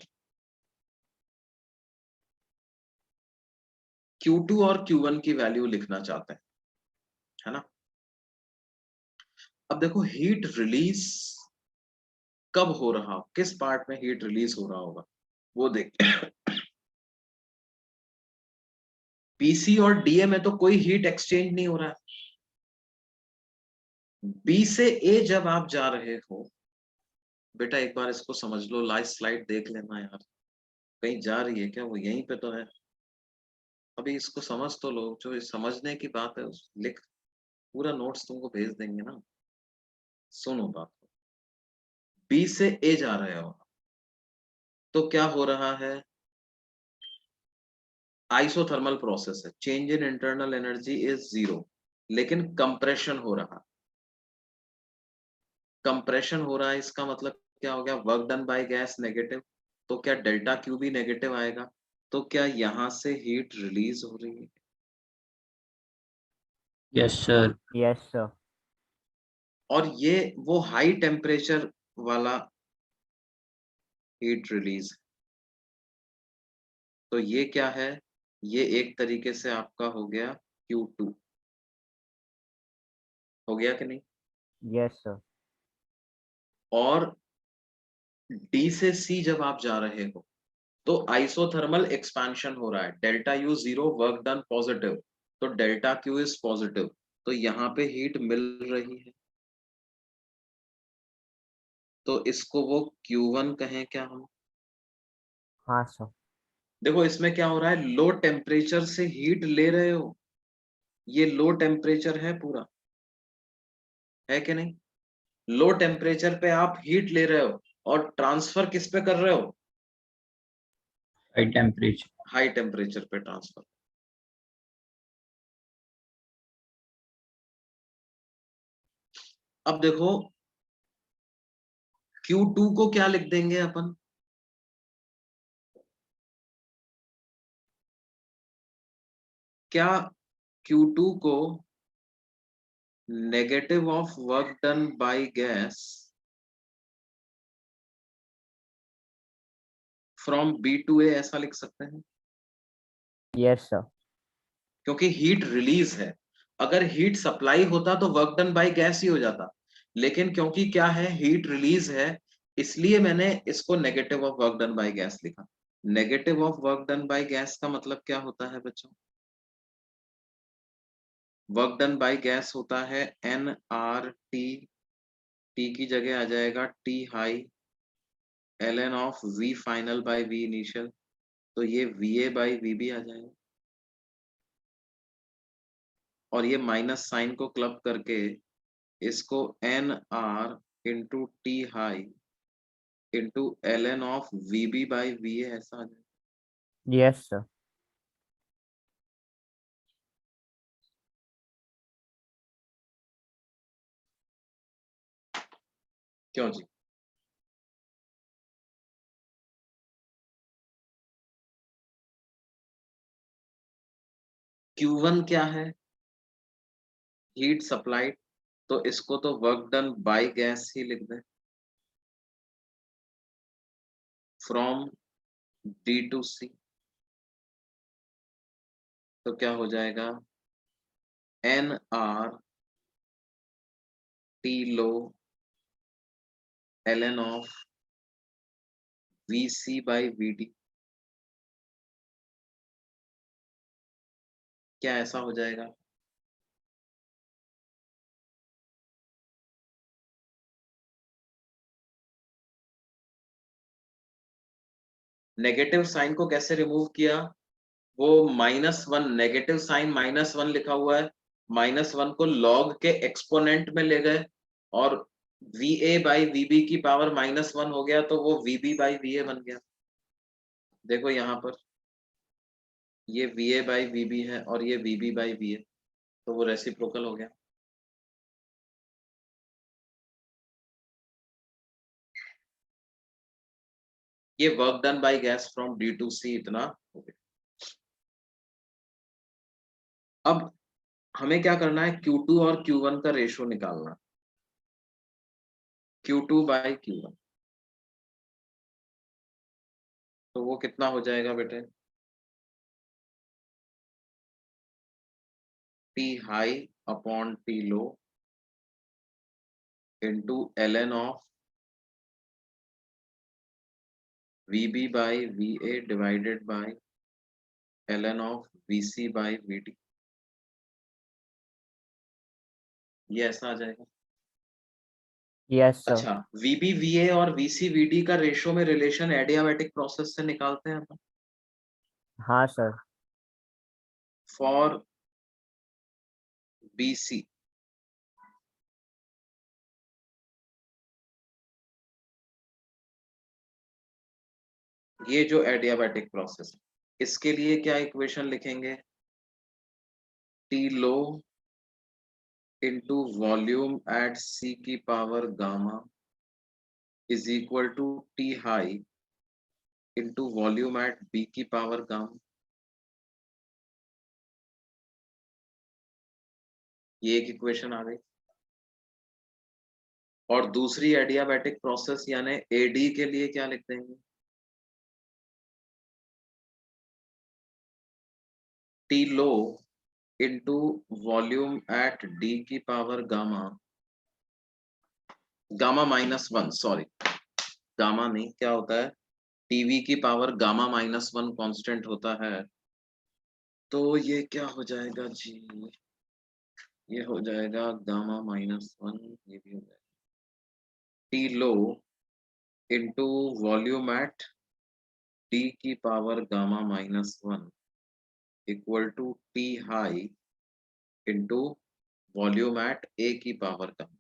Q2 और Q1 की वैल्यू लिखना चाहते हैं, है ना। अब देखो हीट रिलीज कब हो रहा, किस पार्ट में हीट रिलीज हो रहा होगा वो देखते हैं। PC और DA में तो कोई हीट एक्सचेंज नहीं हो रहा है। B से A जब आप जा रहे हो बेटा, एक बार इसको समझ लो, लाइव स्लाइड देख लेना यार, कहीं जा रही है क्या, वो यहीं पे तो है। अभी इसको समझ तो लो, जो इस समझने की बात है लिख, पूरा नोट्स तुमको भेज देंगे ना। सुनो बात, B से A जा रहे हो तो क्या हो रहा है, आइसोथर्मल प्रोसेस है, change in internal energy is 0, लेकिन कंप्रेशन हो रहा, कंप्रेशन हो रहा है, इसका मतलब क्या हो गया, work done by gas negative, तो क्या डेल्टा क्यू भी नेगेटिव आएगा, तो क्या यहां से हीट रिलीज हो रही है? Yes, sir. Yes, sir. और ये वो हाई टेम्परेचर वाला हीट रिलीज, तो ये क्या है, ये एक तरीके से आपका हो गया Q2, हो गया कि नहीं। Yes, sir. और D से C जब आप जा रहे हो तो आइसोथर्मल एक्सपेंशन हो रहा है, delta U 0, work done positive, तो डेल्टा Q इज पॉजिटिव, तो यहाँ पे हीट मिल रही है, तो इसको वो Q1 कहें क्या हम। हाँ सर। देखो इसमें क्या हो रहा है, लो टेम्परेचर से हीट ले रहे हो, ये लो टेम्परेचर है पूरा, है कि नहीं। लो टेम्परेचर पे आप हीट ले रहे हो और ट्रांसफर किस पे कर रहे हो, High temperature. हाई टेम्परेचर पे ट्रांसफर। अब देखो Q2 को क्या लिख देंगे अपन, क्या Q2 को negative of work done by gas from B to A ऐसा लिख सकते हैं, Yes, sir. क्योंकि हीट रिलीज है। अगर हीट सप्लाई होता तो वर्क डन बाय गैस ही हो जाता, लेकिन क्योंकि क्या है, हीट रिलीज है, इसलिए मैंने इसको negative of work done by gas लिखा। Negative of work done by gas का मतलब क्या होता है बच्चों, वर्क डन बाय गैस होता है NRT, T की जगह आ जाएगा T high ln of V final by V initial, तो ये VA बाय VB आ जाएगा, और ये माइनस साइन को क्लब करके इसको NR into T high into ln of VB by VA ऐसा आ जाएगा। Yes, sir. क्यों जी? Q1 क्या है? हीट सप्लाइड, तो इसको तो वर्क डन बाय गैस ही लिख दें, फ्रॉम D टू C, तो क्या हो जाएगा NR T low ln of VC by VD, क्या ऐसा हो जाएगा? नेगेटिव साइन को कैसे रिमूव किया? वो -1, नेगेटिव साइन -1 लिखा हुआ है, -1 को लॉग के एक्सपोनेंट में ले गए और VA बाई VB की पावर -1 हो गया, तो वो VB बाई VA बन गया। देखो यहाँ पर ये VA बाई VB है और ये VB बाई VA, तो वो रेसिप्रोकल हो गया। ये work done by gas from D to C इतना हो गया। अब हमें क्या करना है, Q2 और Q1 का रेशो निकालना, Q2 बाय Q1, तो वो कितना हो जाएगा बेटे? T high upon T low into ln of VB by VA divided by ln of VC by VD, ये ऐसा आ जाएगा। Yes, sir. अच्छा, VB VA और VC VD का रेशो में रिलेशन एडियाबैटिक प्रोसेस से निकालते हैं अपन। हाँ सर। फॉर BC ये जो एडियाबैटिक प्रोसेस, इसके लिए क्या इक्वेशन लिखेंगे? T low into volume at C की power gamma is equal to T high into volume at B की पावर गामा, ये एक इक्वेशन आ गई। और दूसरी एडियाबैटिक प्रोसेस यानी AD के लिए क्या लिख देंगे? T low into volume at D की power gamma, gamma -1, sorry gamma नहीं, क्या होता है, TV की पावर गामा -1 कांस्टेंट होता है, तो ये क्या हो जाएगा जी? ये हो जाएगा गामा -1, ये भी हो जाएगा T low into volume at D की power gamma -1 equal to T high into volume at A की पावर गामा,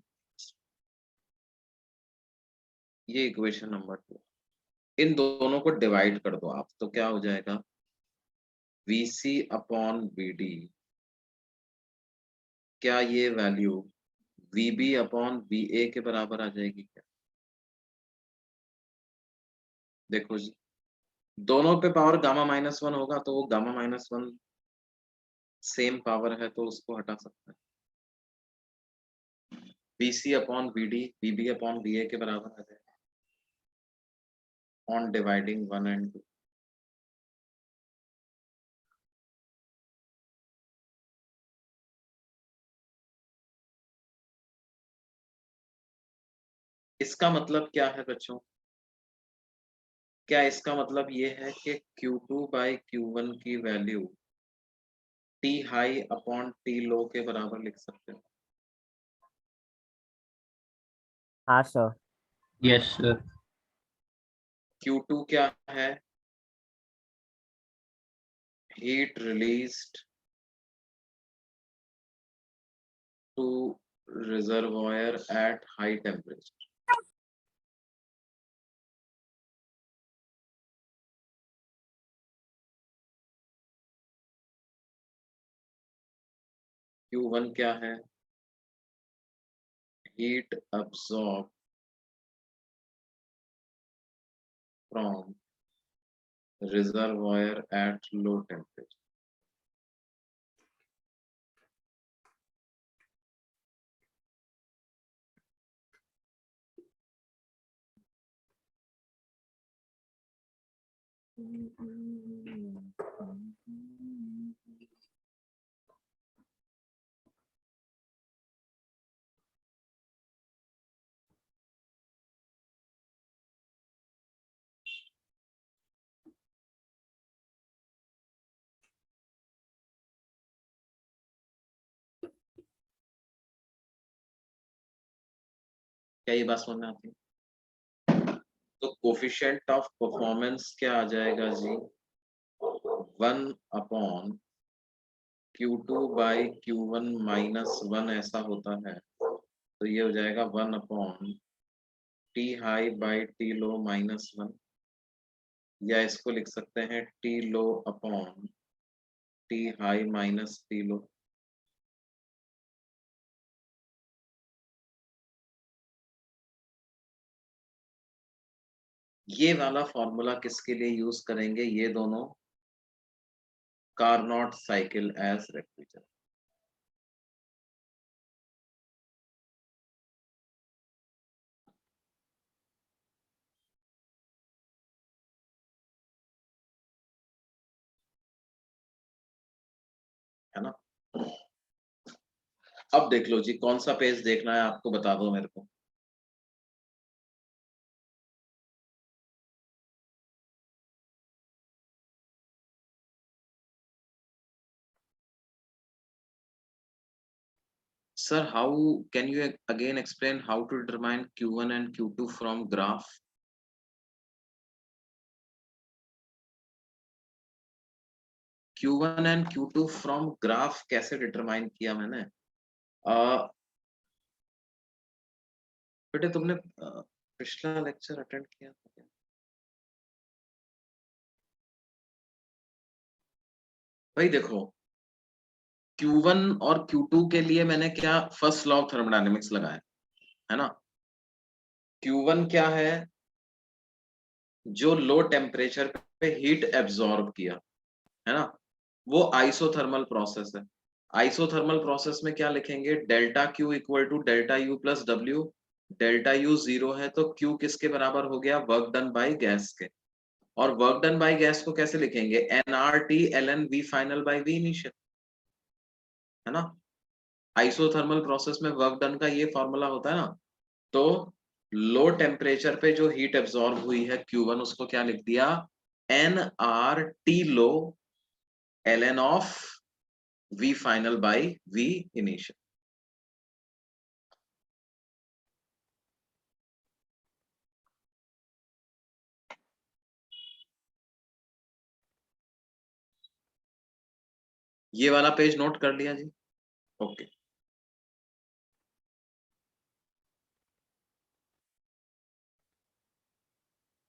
ये इक्वेशन नंबर 2। इन दोनों को डिवाइड कर दो आप, तो क्या हो जाएगा? VC अपॉन VD, क्या ये वैल्यू VB अपॉन VA के बराबर आ जाएगी क्या? देखो जी, दोनों पे पावर गामा -1 होगा, तो वो गामा -1 सेम पावर है, तो उसको हटा सकते हैं। VC upon VD VB upon VA के बराबर आ जाएगा ऑन डिवाइडिंग 1 and 2। इसका मतलब क्या है बच्चों? क्या इसका मतलब ये है कि Q2 बाई Q1 की value T high upon T low के बराबर लिख सकते हो। हाँ सर। Yes, sir. Q2 क्या है? Heat released to reservoir at high temperature. Q1 क्या है? Heat absorbed from reservoir at low temperature। क्या ये बात समझ में आती है? तो कोफिशिएंट ऑफ परफॉर्मेंस क्या आ जाएगा जी? 1 upon Q2 by Q1 minus 1 ऐसा होता है, तो ये हो जाएगा 1 upon T high by T low minus 1, या इसको लिख सकते हैं T low upon T high minus T low. ये वाला फॉर्मूला किसके लिए यूज करेंगे? ये दोनों कार्नोट साइकिल एज रेफ्रिजरेटर। है ना? अब देख लो जी, कौन सा पेज देखना है आपको, बता दो मेरे को। Sir, how can you again explain how to determine Q1 and Q2 from graph? Q1 and Q2 from graph कैसे determine किया मैंने? बेटे तुमने पिछला लेक्चर अटेंड किया था क्या? भाई देखो, Q1 और Q2 के लिए मैंने क्या फर्स्ट लॉ ऑफ थर्मोडायनेमिक्स लगाया है ना? Q1 क्या है? जो लो टेम्परेचर पे हीट एब्जॉर्ब किया, है ना, वो आइसोथर्मल प्रोसेस है। आइसोथर्मल प्रोसेस में क्या लिखेंगे? Delta Q equal to delta U plus W. Delta U 0 है तो क्यू किसके बराबर हो गया? वर्क डन बाय गैस के। और वर्क डन बाय गैस को कैसे लिखेंगे? NRT L N V final by V initial, है ना? आइसोथर्मल प्रोसेस में वर्क डन का ये फॉर्मूला होता है ना। तो लो टेम्परेचर पे जो हीट एब्जॉर्ब हुई है Q1, उसको क्या लिख दिया? N R T low L N of V final by V initial. ये वाला पेज नोट कर लिया जी? ओके।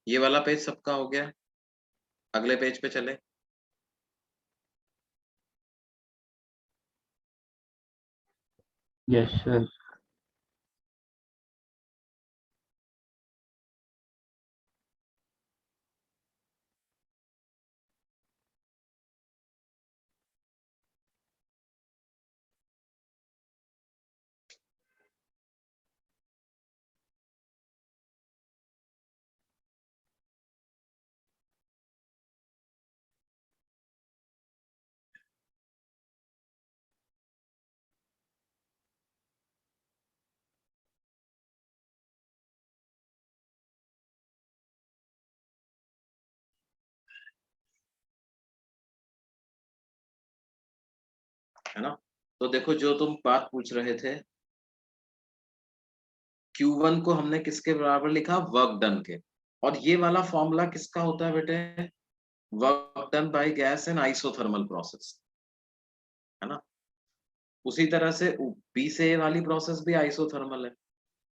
ये वाला पेज सबका हो गया? अगले पेज पे चले। Yes, sir. है ना। तो देखो जो तुम बात पूछ रहे थे, Q1 को हमने किसके बराबर लिखा, वर्क डन के। और ये वाला फॉर्मूला किसका होता है बेटे, work done by gas and isothermal process, है ना। उसी तरह से बी से ए वाली प्रोसेस भी आइसोथर्मल है,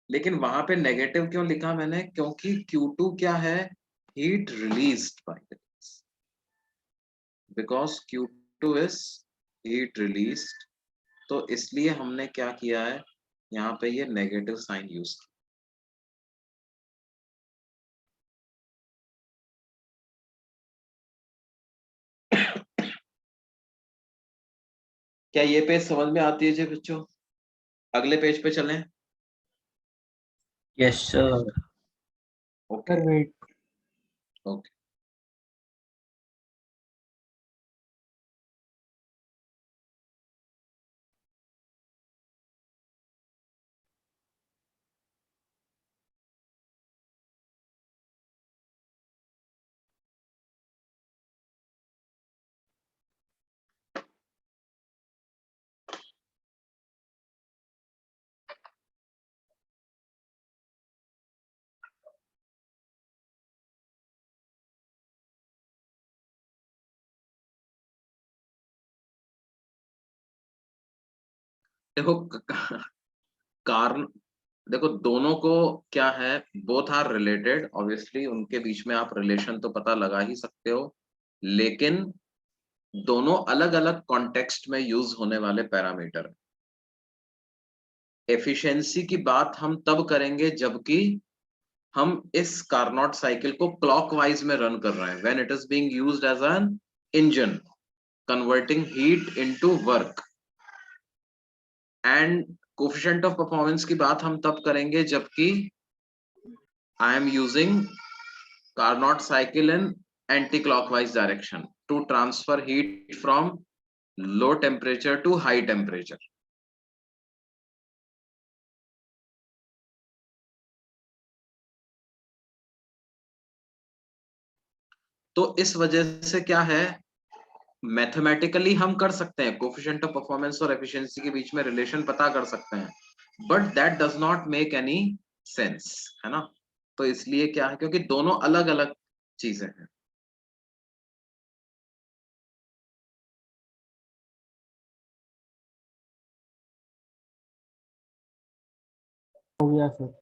लेकिन वहां पे नेगेटिव क्यों लिखा मैंने, क्योंकि Q2 क्या है, heat released by the gas, because Q2 is heat released. तो इसलिए हमने क्या किया है, यहाँ पे ये नेगेटिव साइन यूज किया। क्या ये पेज समझ में आती है जी बच्चों, अगले पेज पे चलें। Yes, sir. Okay wait. Okay. देखो कारण, देखो दोनों को क्या है, बोथ आर रिलेटेड ऑब्वियसली, उनके बीच में आप रिलेशन तो पता लगा ही सकते हो, लेकिन दोनों अलग अलग कॉन्टेक्स्ट में यूज होने वाले पैरामीटर हैं। एफिशिएंसी की बात हम तब करेंगे जबकि हम इस कार्नोट साइकिल को क्लॉकवाइज में रन कर रहे हैं, when it is being used as an engine converting heat into work. And coefficient of performance की बात हम तब करेंगे जबकि I am using Carnot cycle in anti-clockwise direction to transfer heat from low temperature to high temperature. तो इस वजह से क्या है, मैथमेटिकली हम कर सकते हैं कोफिशिएंट ऑफ परफॉर्मेंस और एफिशिएंसी के बीच में रिलेशन पता कर सकते हैं, but that does not make any sense, है ना। तो इसलिए क्या है, क्योंकि दोनों अलग अलग चीजें हैं। हो गया सर।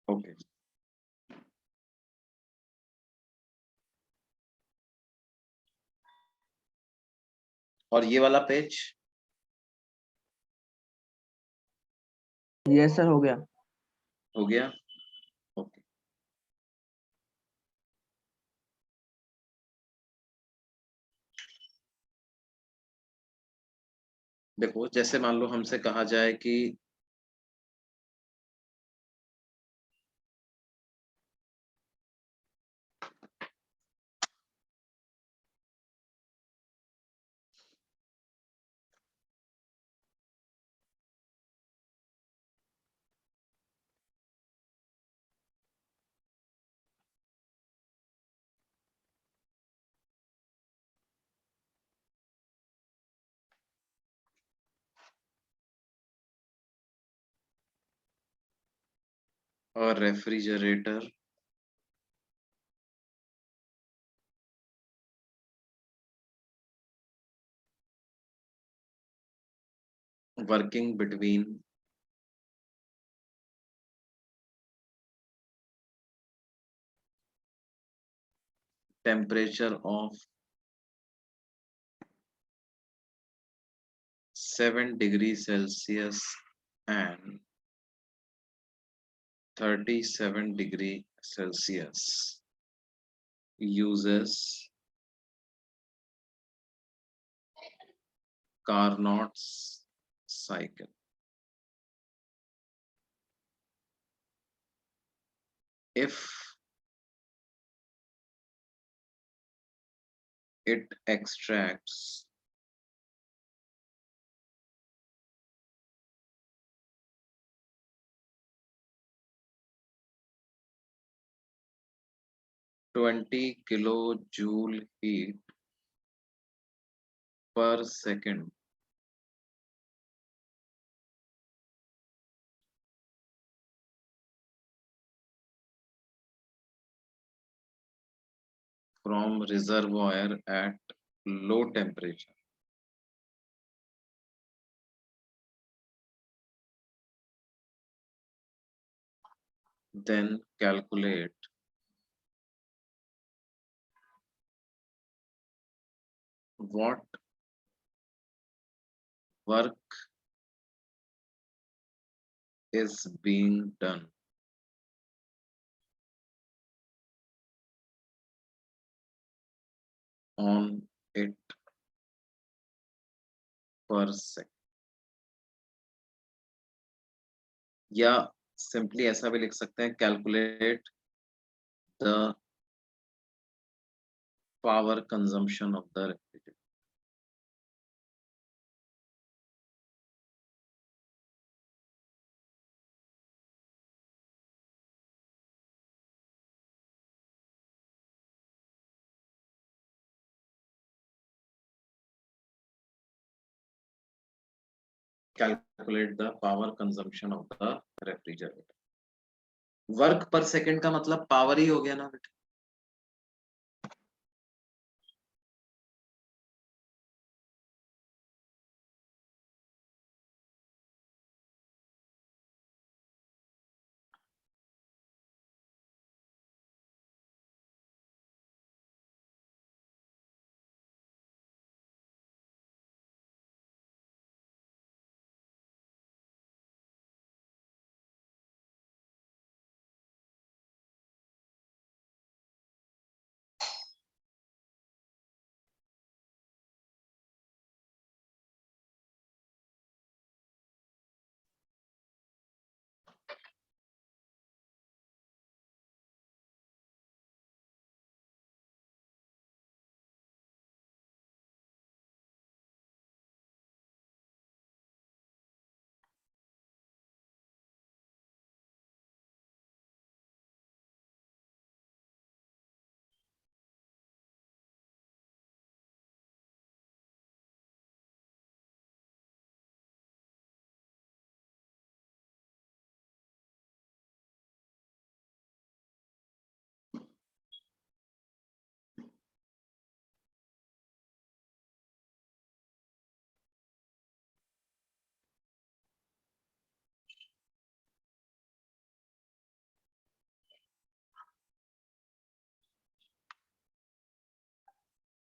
ओके और ये वाला पेज यस सर, हो गया। हो गया। ओके देखो जैसे मान लो हमसे कहा जाए कि और refrigerator working between temperature of 7 degrees Celsius and 37 degree Celsius uses Carnot's cycle. If it extracts 20 kilo joule heat पर second from reservoir at low temperature. Then calculate what work is being done on it per second. या simply ऐसा भी लिख सकते हैं, calculate the power consumption of the refrigerator. Calculate the power consumption of the refrigerator. Work पर second का मतलब power ही हो गया ना बेटा.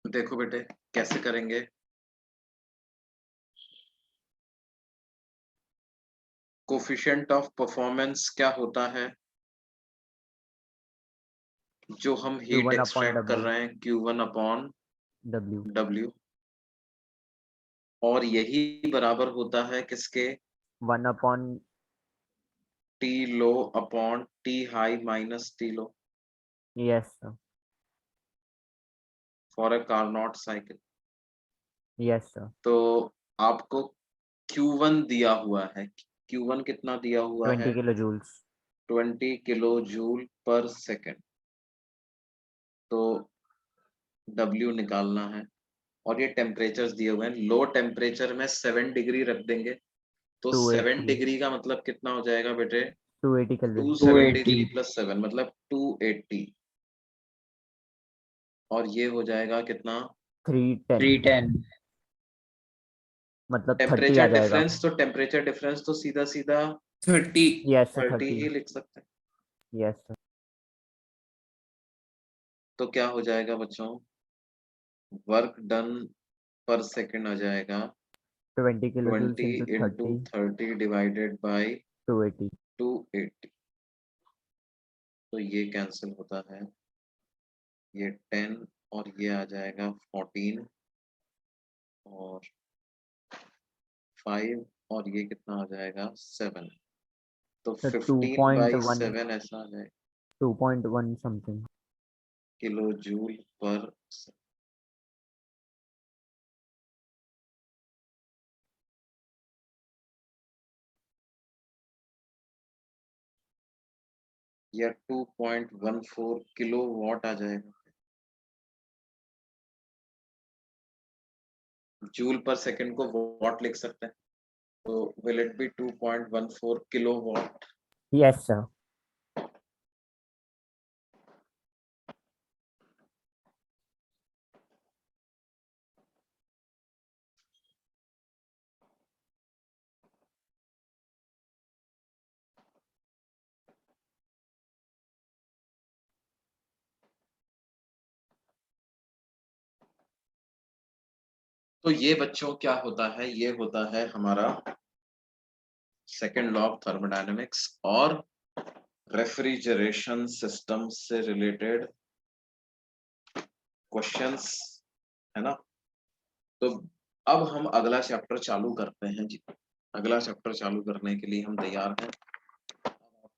देखो बेटे कैसे करेंगे. कोफिशिएंट ऑफ परफॉर्मेंस क्या होता है जो हम हीट Q1 upon एक्सट्रैक्ट कर W. रहे हैं, Q1 अपॉन W. W, और यही बराबर होता है किसके, 1 upon T low upon T high minus T low yes sir. For a Carnot cycle. Yes sir. तो आपको Q1 दिया हुआ है. Q1 कितना दिया हुआ 20 है, kilojoules. 20 किलो जूल पर सेकेंड. तो W निकालना है और ये टेम्परेचर्स दिए हुए हैं. लो टेम्परेचर में 7 डिग्री रख देंगे तो 7 280. डिग्री का मतलब कितना हो जाएगा बेटे, 280 Kelvin. 273 प्लस 7 मतलब 280, और ये हो जाएगा कितना, 310. 310. मतलब 30 आ टेम्परेचर जाएगा. डिफरेंस. तो टेम्परेचर डिफरेंस तो सीधा सीधा 30. Yes sir. 30 ही 30. लिख सकते हैं. Yes sir. तो क्या हो जाएगा बच्चों, वर्क डन पर सेकेंड आ जाएगा 20 kilojoules 20 into into 30. 30 divided by 280. 280. तो ये कैंसिल होता है, ये 10 और ये आ जाएगा 14 और 5 और ये कितना आ जाएगा 7. तो So 15 बाई 2.1. 7 ऐसा आ जाएगा 2.1 something. किलो जूल पर सेकंड. या 2.14 किलो वॉट आ जाएगा, जूल पर सेकंड को वॉट लिख सकते हैं, तो will it be 2.14 kilo watt? Yes, sir. तो ये बच्चों क्या होता है, ये होता है हमारा सेकेंड लॉ ऑफ थर्मोडायनेमिक्स और रेफ्रिजरेशन सिस्टम से रिलेटेड क्वेश्चंस, है ना। तो अब हम अगला चैप्टर चालू करते हैं जी। अगला चैप्टर चालू करने के लिए हम तैयार हैं।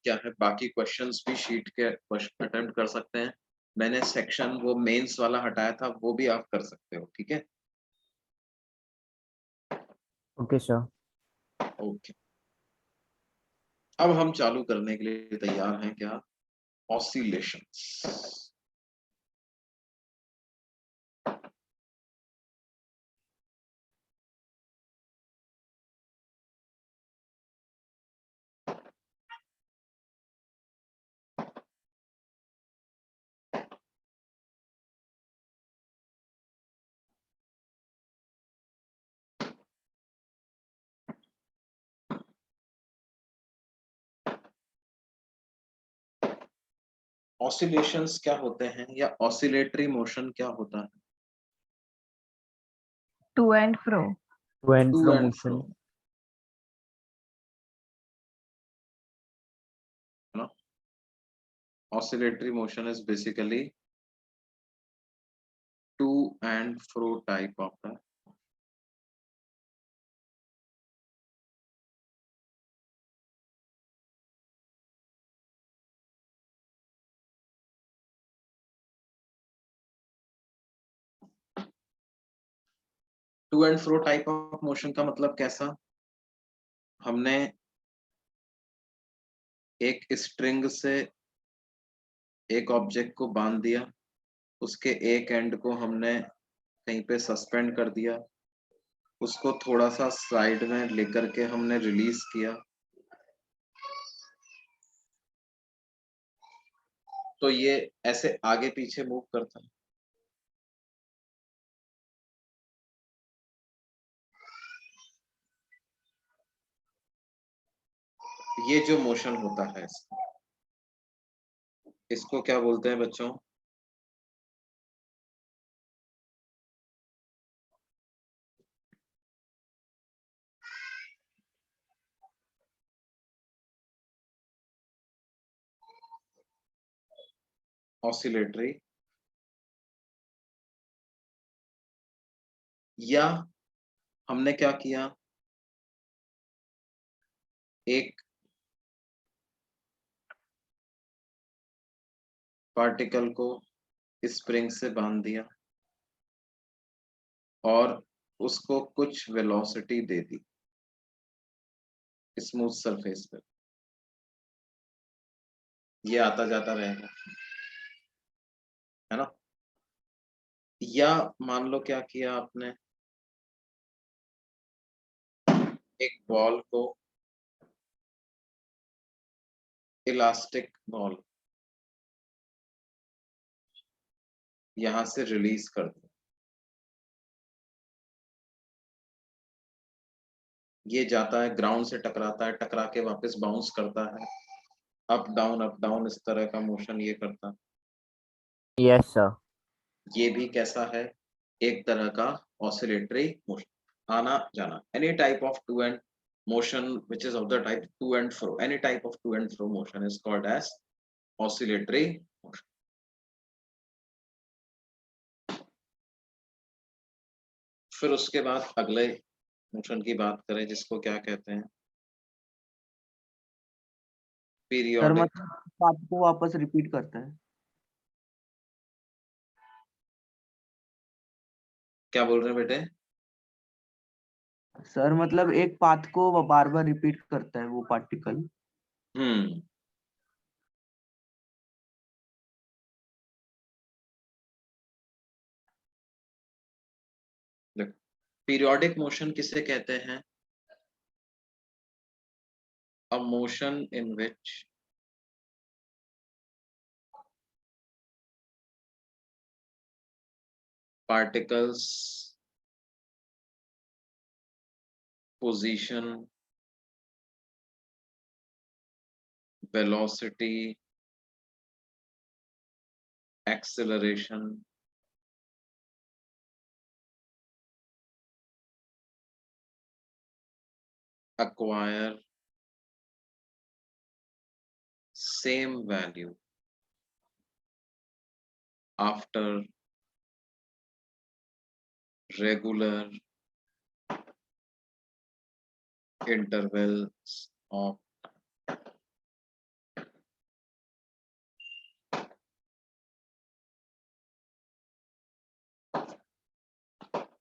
क्या है, बाकी क्वेश्चंस भी शीट के अटेम्प्ट कर सकते हैं। मैंने सेक्शन वो मेंस वाला हटाया था, वो भी आप कर सकते हो, ठीक है। Okay, sir. ओके, अब हम चालू करने के लिए तैयार हैं। क्या? ऑसिलेशंस। ऑसिलेशंस क्या होते हैं, या ऑसिलेटरी मोशन क्या होता है? To and fro. To and to fro and motion. Fro, है ना। Oscillatory motion is basically to and fro type of the, to and fro type of motion का मतलब कैसा? हमने एक स्ट्रिंग से एक ऑब्जेक्ट को बांध दिया, उसके एक एंड को हमने कहीं पे सस्पेंड कर दिया, उसको थोड़ा सा साइड में लेकर के हमने रिलीज किया, तो ये ऐसे आगे पीछे मूव करता है। ये जो मोशन होता है इसको क्या बोलते हैं बच्चों? ऑसिलेटरी, या हमने क्या किया, एक पार्टिकल को स्प्रिंग से बांध दिया और उसको कुछ वेलोसिटी दे दी स्मूथ सरफेस पे, ये आता जाता रहेगा, है ना। या मान लो क्या किया आपने, एक बॉल को, इलास्टिक बॉल, यहां से रिलीज कर दो, ये जाता है ग्राउंड से टकराता है, टकरा के वापस बाउंस करता है, अप डाउन इस तरह का मोशन ये करता है। Yes, sir. ये भी कैसा है, एक तरह का ऑसिलेटरी मोशन, आना जाना, any type of to and motion which is of the type to and fro, any type of to and fro motion is called as oscillatory motion. फिर उसके बाद अगले मोशन की बात करें जिसको क्या कहते हैं, सर पीरियोडिक। मतलब आपको वापस रिपीट करता है। क्या बोल रहे हैं बेटे? सर मतलब एक पाथ को बार बार रिपीट करता है वो पार्टिकल। हम्म, पीरियोडिक मोशन किसे कहते हैं? A motion in which particles position, velocity, acceleration acquire same value after regular intervals of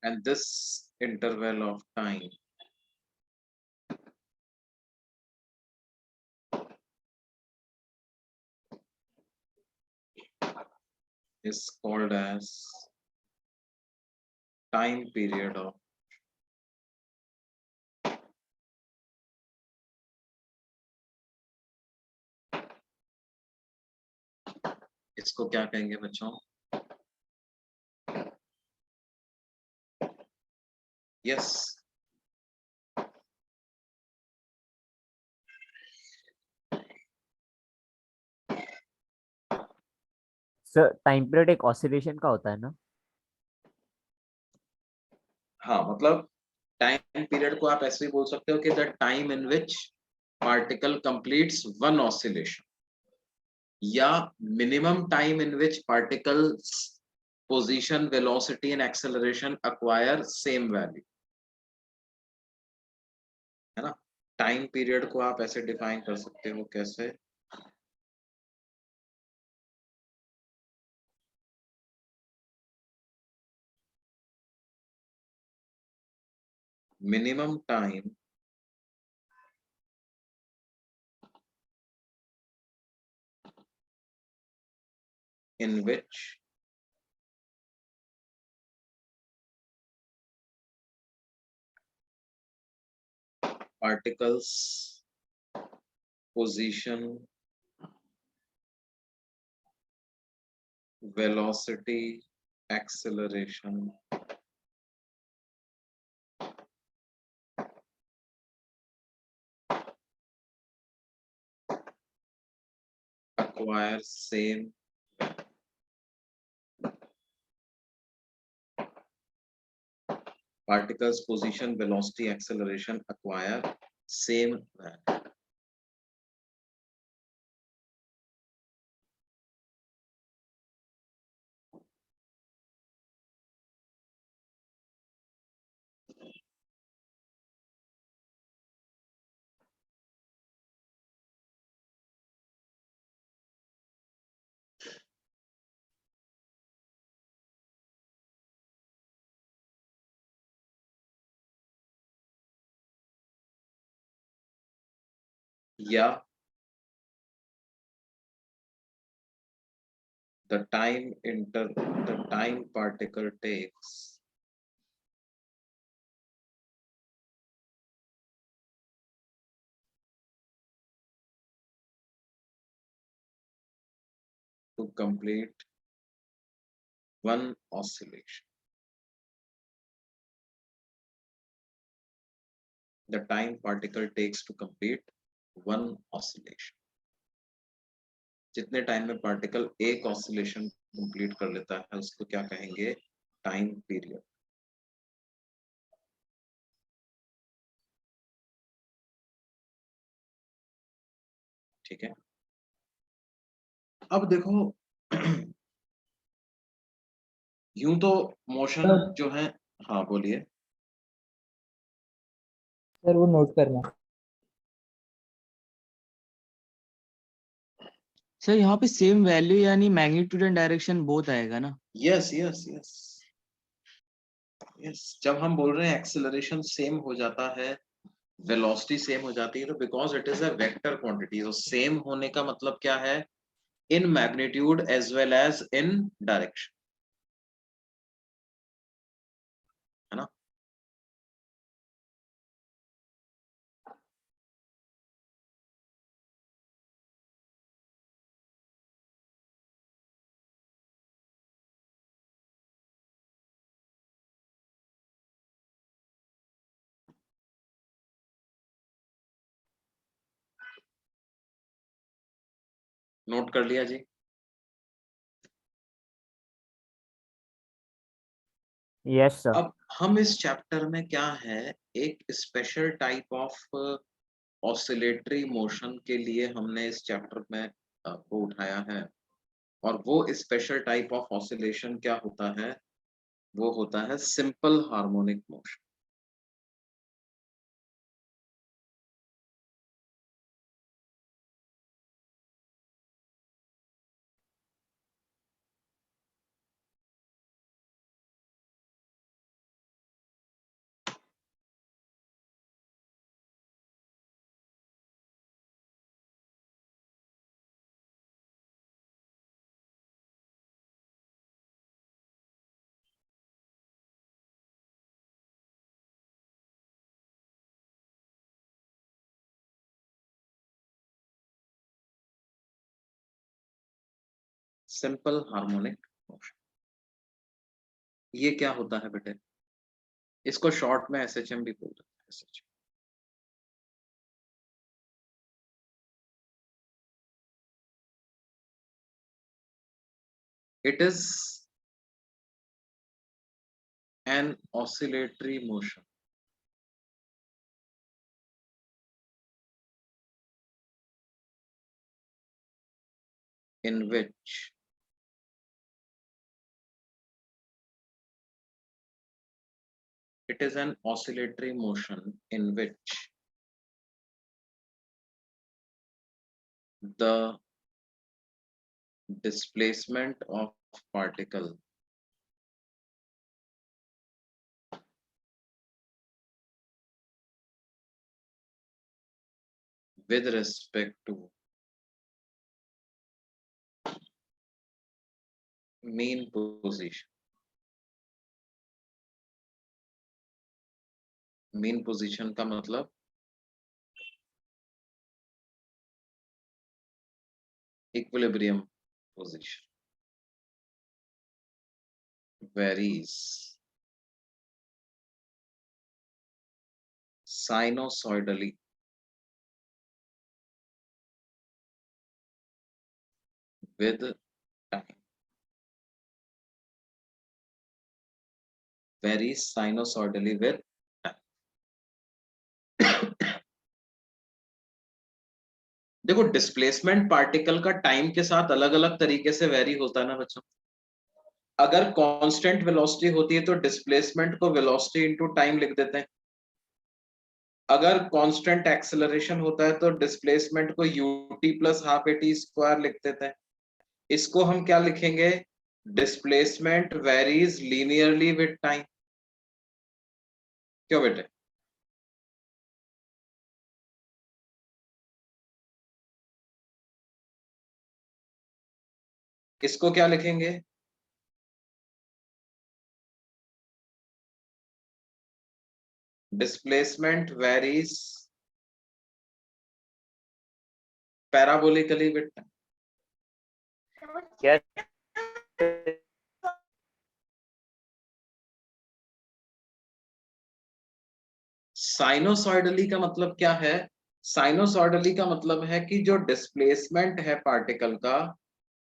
and this interval of time is called as time period of इसको क्या कहेंगे बच्चों? यस सर टाइम पीरियड एक oscillation का होता है ना? हाँ, मतलब टाइम पीरियड को आप ऐसे भी बोल सकते हो कि the time in which particle completes one oscillation, या minimum time in which particle's position, velocity and acceleration acquire same value, है ना? टाइम पीरियड को आप ऐसे डिफाइन कर सकते हो, कैसे? minimum time in which particles position, velocity, acceleration acquire same particles position, velocity, acceleration acquire same value. Yeah, the time particle takes to complete one oscillation. The time particle takes to complete one oscillation. जितने time में particle एक oscillation complete कर लेता है उसको क्या कहेंगे? Time period. ठीक है, अब देखो यूं तो मोशन जो है, हाँ बोलिए सर वो नोट करना। सर यहाँ पे सेम वैल्यू यानी मैग्नीट्यूड एंड डायरेक्शन बोथ आएगा ना? यस यस यस यस, जब हम बोल रहे हैं एक्सेलरेशन सेम हो जाता है, वेलोसिटी सेम हो जाती है, तो because it is a vector quantity, तो सेम होने का मतलब क्या है? In magnitude as well as in direction, है ना? नोट कर लिया जी? Yes, sir. अब हम इस चैप्टर में क्या है, एक special type of oscillatory motion के लिए हमने इस चैप्टर में वो उठाया है, और वो स्पेशल टाइप ऑफ ऑसिलेशन क्या होता है, वो होता है simple harmonic motion. Simple harmonic motion, ये क्या होता है बेटे? इसको शॉर्ट में एसएचएम भी बोलते हैं। SHM। It is an oscillatory motion in which it is an oscillatory motion in which the displacement of particle with respect to mean position, mean position का मतलब equilibrium position, varies sinusoidally with time, varies sinusoidally with time। देखो, displacement particle का time के साथ अलग अलग तरीके से वेरी होता है ना बच्चों। अगर कांस्टेंट वेलोसिटी होती है तो डिस्प्लेसमेंट को वेलोसिटी इनटू टाइम लिख देते हैं। अगर कांस्टेंट एक्सेलरेशन होता है तो डिस्प्लेसमेंट को ut plus half at square लिख देते हैं। इसको हम क्या लिखेंगे? Displacement varies linearly with time. क्यों बेटे? इसको क्या लिखेंगे? Displacement varies parabolically with time. क्या साइनोसॉइडली का मतलब क्या है? साइनोसॉइडली का मतलब है कि जो डिस्प्लेसमेंट है पार्टिकल का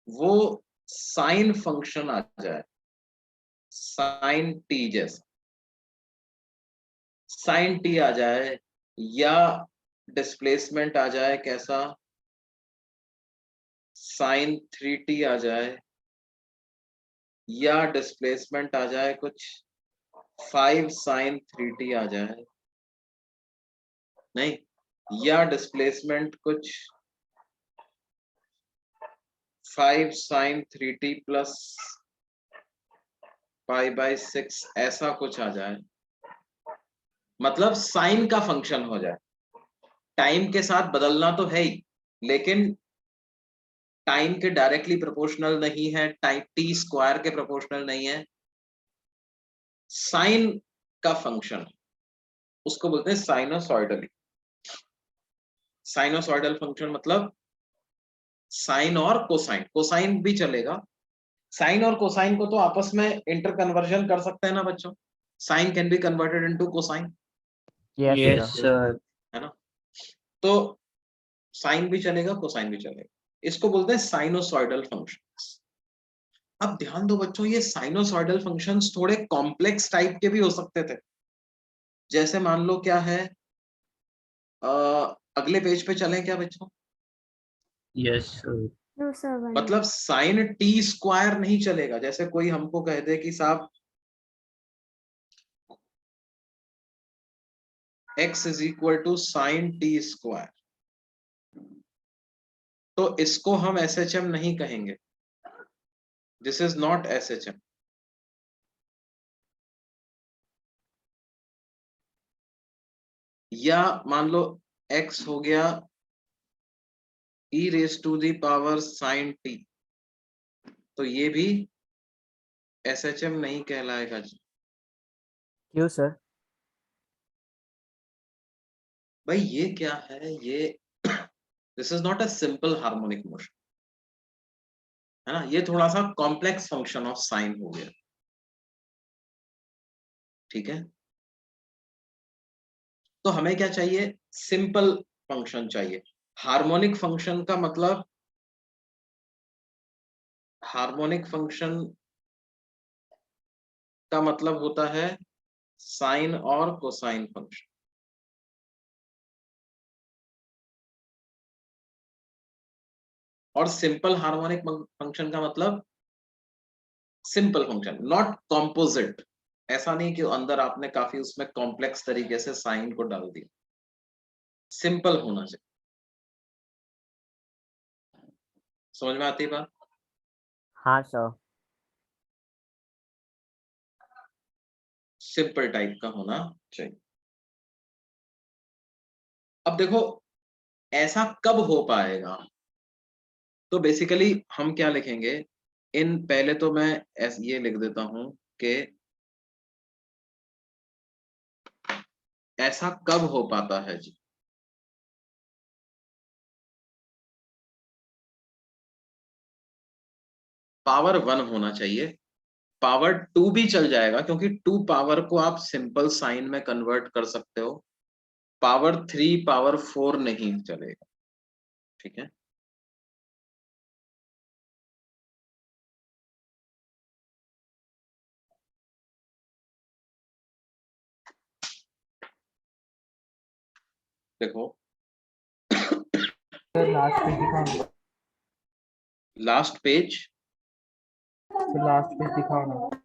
वो साइन फंक्शन आ जाए, साइन टी जैसा, साइन टी आ जाए, या डिस्प्लेसमेंट आ जाए कैसा, साइन 3t आ जाए, या डिस्प्लेसमेंट आ जाए कुछ 5 साइन 3t आ जाए, नहीं, या डिस्प्लेसमेंट कुछ 5 साइन 3t प्लस π/6 ऐसा कुछ आ जाए। मतलब साइन का फंक्शन हो जाए। टाइम के साथ बदलना तो है ही, लेकिन टाइम के डायरेक्टली प्रोपोर्शनल नहीं है, टाइम टी स्क्वायर के प्रोपोर्शनल नहीं है, साइन का फंक्शन, उसको बोलते हैं साइनोसॉइडली। साइनोसॉइडल फंक्शन मतलब साइन और कोसाइन, कोसाइन भी चलेगा। साइन और कोसाइन को तो आपस में इंटर कन्वर्जन कर सकते हैं ना बच्चों। Sine can be converted into cosine, Yes, Yes, sir. sir. है ना। तो साइन भी चलेगा, कोसाइन भी चलेगा। इसको बोलते हैं साइनोसॉइडल फंक्शंस। अब ध्यान दो बच्चों, ये साइनोसॉइडल फंक्शंस थोड़े कॉम्प्लेक्स टाइप के भी हो सकते थे। जैसे मान लो क्या है, अगले पेज पे चलें क्या बच्चों? Yes, sir. No, sir, one. मतलब साइन टी स्क्वायर नहीं चलेगा। जैसे कोई हमको कह दे कि साहब x is equal to sine t square, तो इसको हम SHM नहीं कहेंगे। This is not SHM। या मान लो x हो गया e raise to the power sine t, तो ये भी SHM नहीं कहलाएगा जी। क्यों सर? भाई ये क्या है, ये this is not a simple harmonic motion, है ना, ये थोड़ा सा कॉम्प्लेक्स फंक्शन ऑफ साइन हो गया। ठीक है, तो हमें क्या चाहिए? सिंपल फंक्शन चाहिए। हार्मोनिक फंक्शन का मतलब, हार्मोनिक फंक्शन का मतलब होता है साइन और कोसाइन फंक्शन। और सिंपल हार्मोनिक फंक्शन का मतलब सिंपल फंक्शन, नॉट कॉम्पोजिट। ऐसा नहीं कि अंदर आपने काफी उसमें कॉम्प्लेक्स तरीके से साइन को डाल दिया, सिंपल होना चाहिए। समझ में आती है बात? हाँ सर। सिंपल टाइप का होना चाहिए। अब देखो ऐसा कब हो पाएगा, तो बेसिकली हम क्या लिखेंगे, इन पहले तो मैं ये लिख देता हूं कि ऐसा कब हो पाता है जी। पावर 1 होना चाहिए, पावर 2 भी चल जाएगा क्योंकि 2 पावर को आप सिंपल साइन में कन्वर्ट कर सकते हो। पावर 3 पावर 4 नहीं चलेगा। ठीक है, देखो लास्ट पेज दिखाओ, लास्ट पेज, लास्ट पेज दिखाओ ना।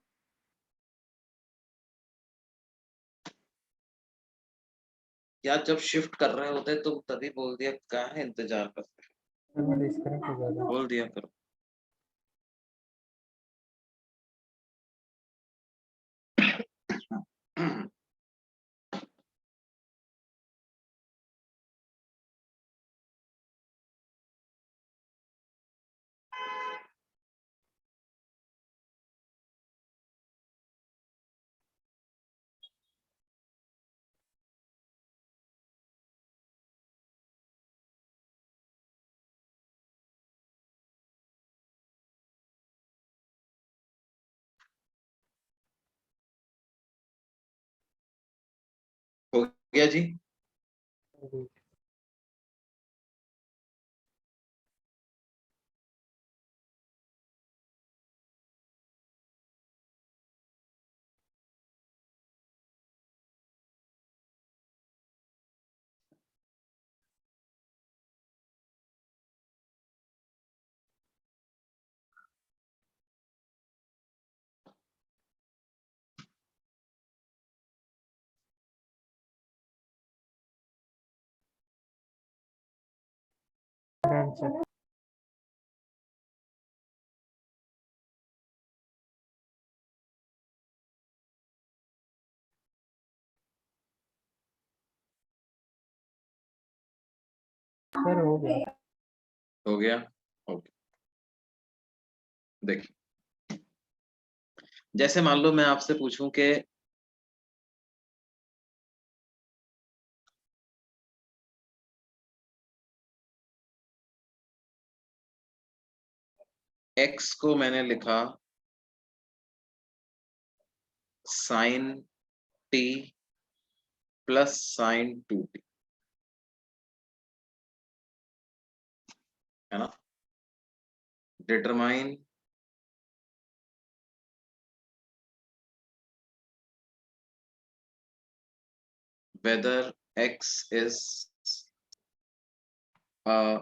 यार जब शिफ्ट कर रहे होते तो तभी बोल दिया, क्या है इंतजार करते, डिस्कनेक्ट हो गया था। बोल दिया करो। हो गया जी। सर हो गया। हो गया, ओके। देखिए जैसे मान लो मैं आपसे पूछूं कि x को मैंने लिखा sign T plus sign 2t, है ना। determine whether x is a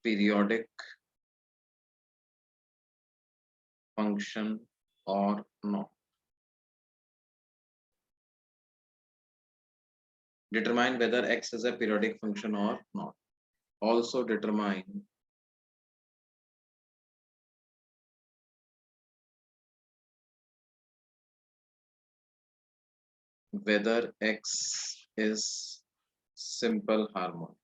periodic function or not. Determine whether x is a periodic function or not. Also determine whether x is simple harmonic.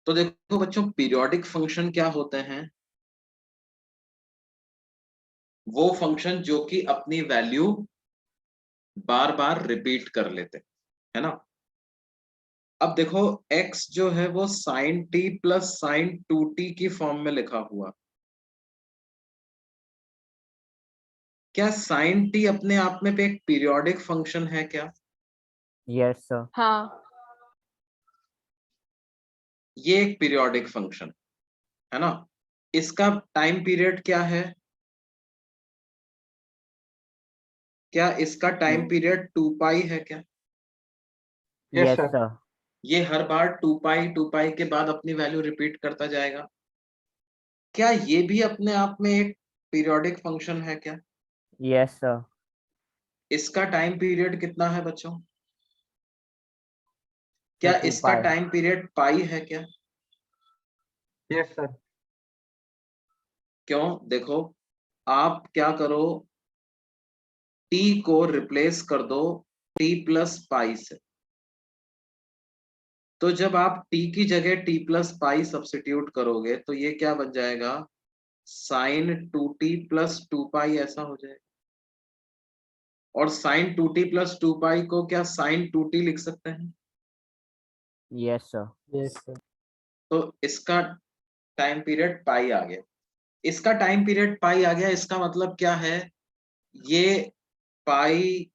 तो देखो बच्चों, periodic function क्या होते हैं? वो function जो कि अपनी वैल्यू बार बार रिपीट कर लेते हैं, है ना? अब देखो x जो है वो sin t plus sin 2t की फॉर्म में लिखा हुआ। क्या sin t अपने आप में एक पीरियोडिक फंक्शन है क्या? Yes, sir. हाँ, ये एक पीरियोडिक फंक्शन है ना? इसका टाइम पीरियड क्या है? क्या इसका टाइम पीरियड 2 पाई है क्या? Yes, sir. sir. ये हर बार 2 पाई के बाद अपनी वैल्यू रिपीट करता जाएगा। क्या ये भी अपने आप में एक पीरियोडिक फंक्शन है क्या? Yes, sir. इसका टाइम पीरियड कितना है बच्चों? क्या 2 इसका pi. टाइम पीरियड पाई है क्या? Yes, sir. क्यों? देखो आप क्या करो, t को रिप्लेस कर दो t प्लस पाई से। तो जब आप t की जगह t प्लस पाई सब्स्टिट्यूट करोगे तो ये क्या बन जाएगा? sin 2t प्लस 2 पाई ऐसा हो जाएगा। और sin 2t प्लस 2 पाई को क्या sin 2t लिख सकते हैं? Yes, sir. Yes, sir. तो इसका टाइम पीरियड पाई आ गया। इसका टाइम पीरियड पाई आ गया, इसका मतलब क्या है? ये पाई,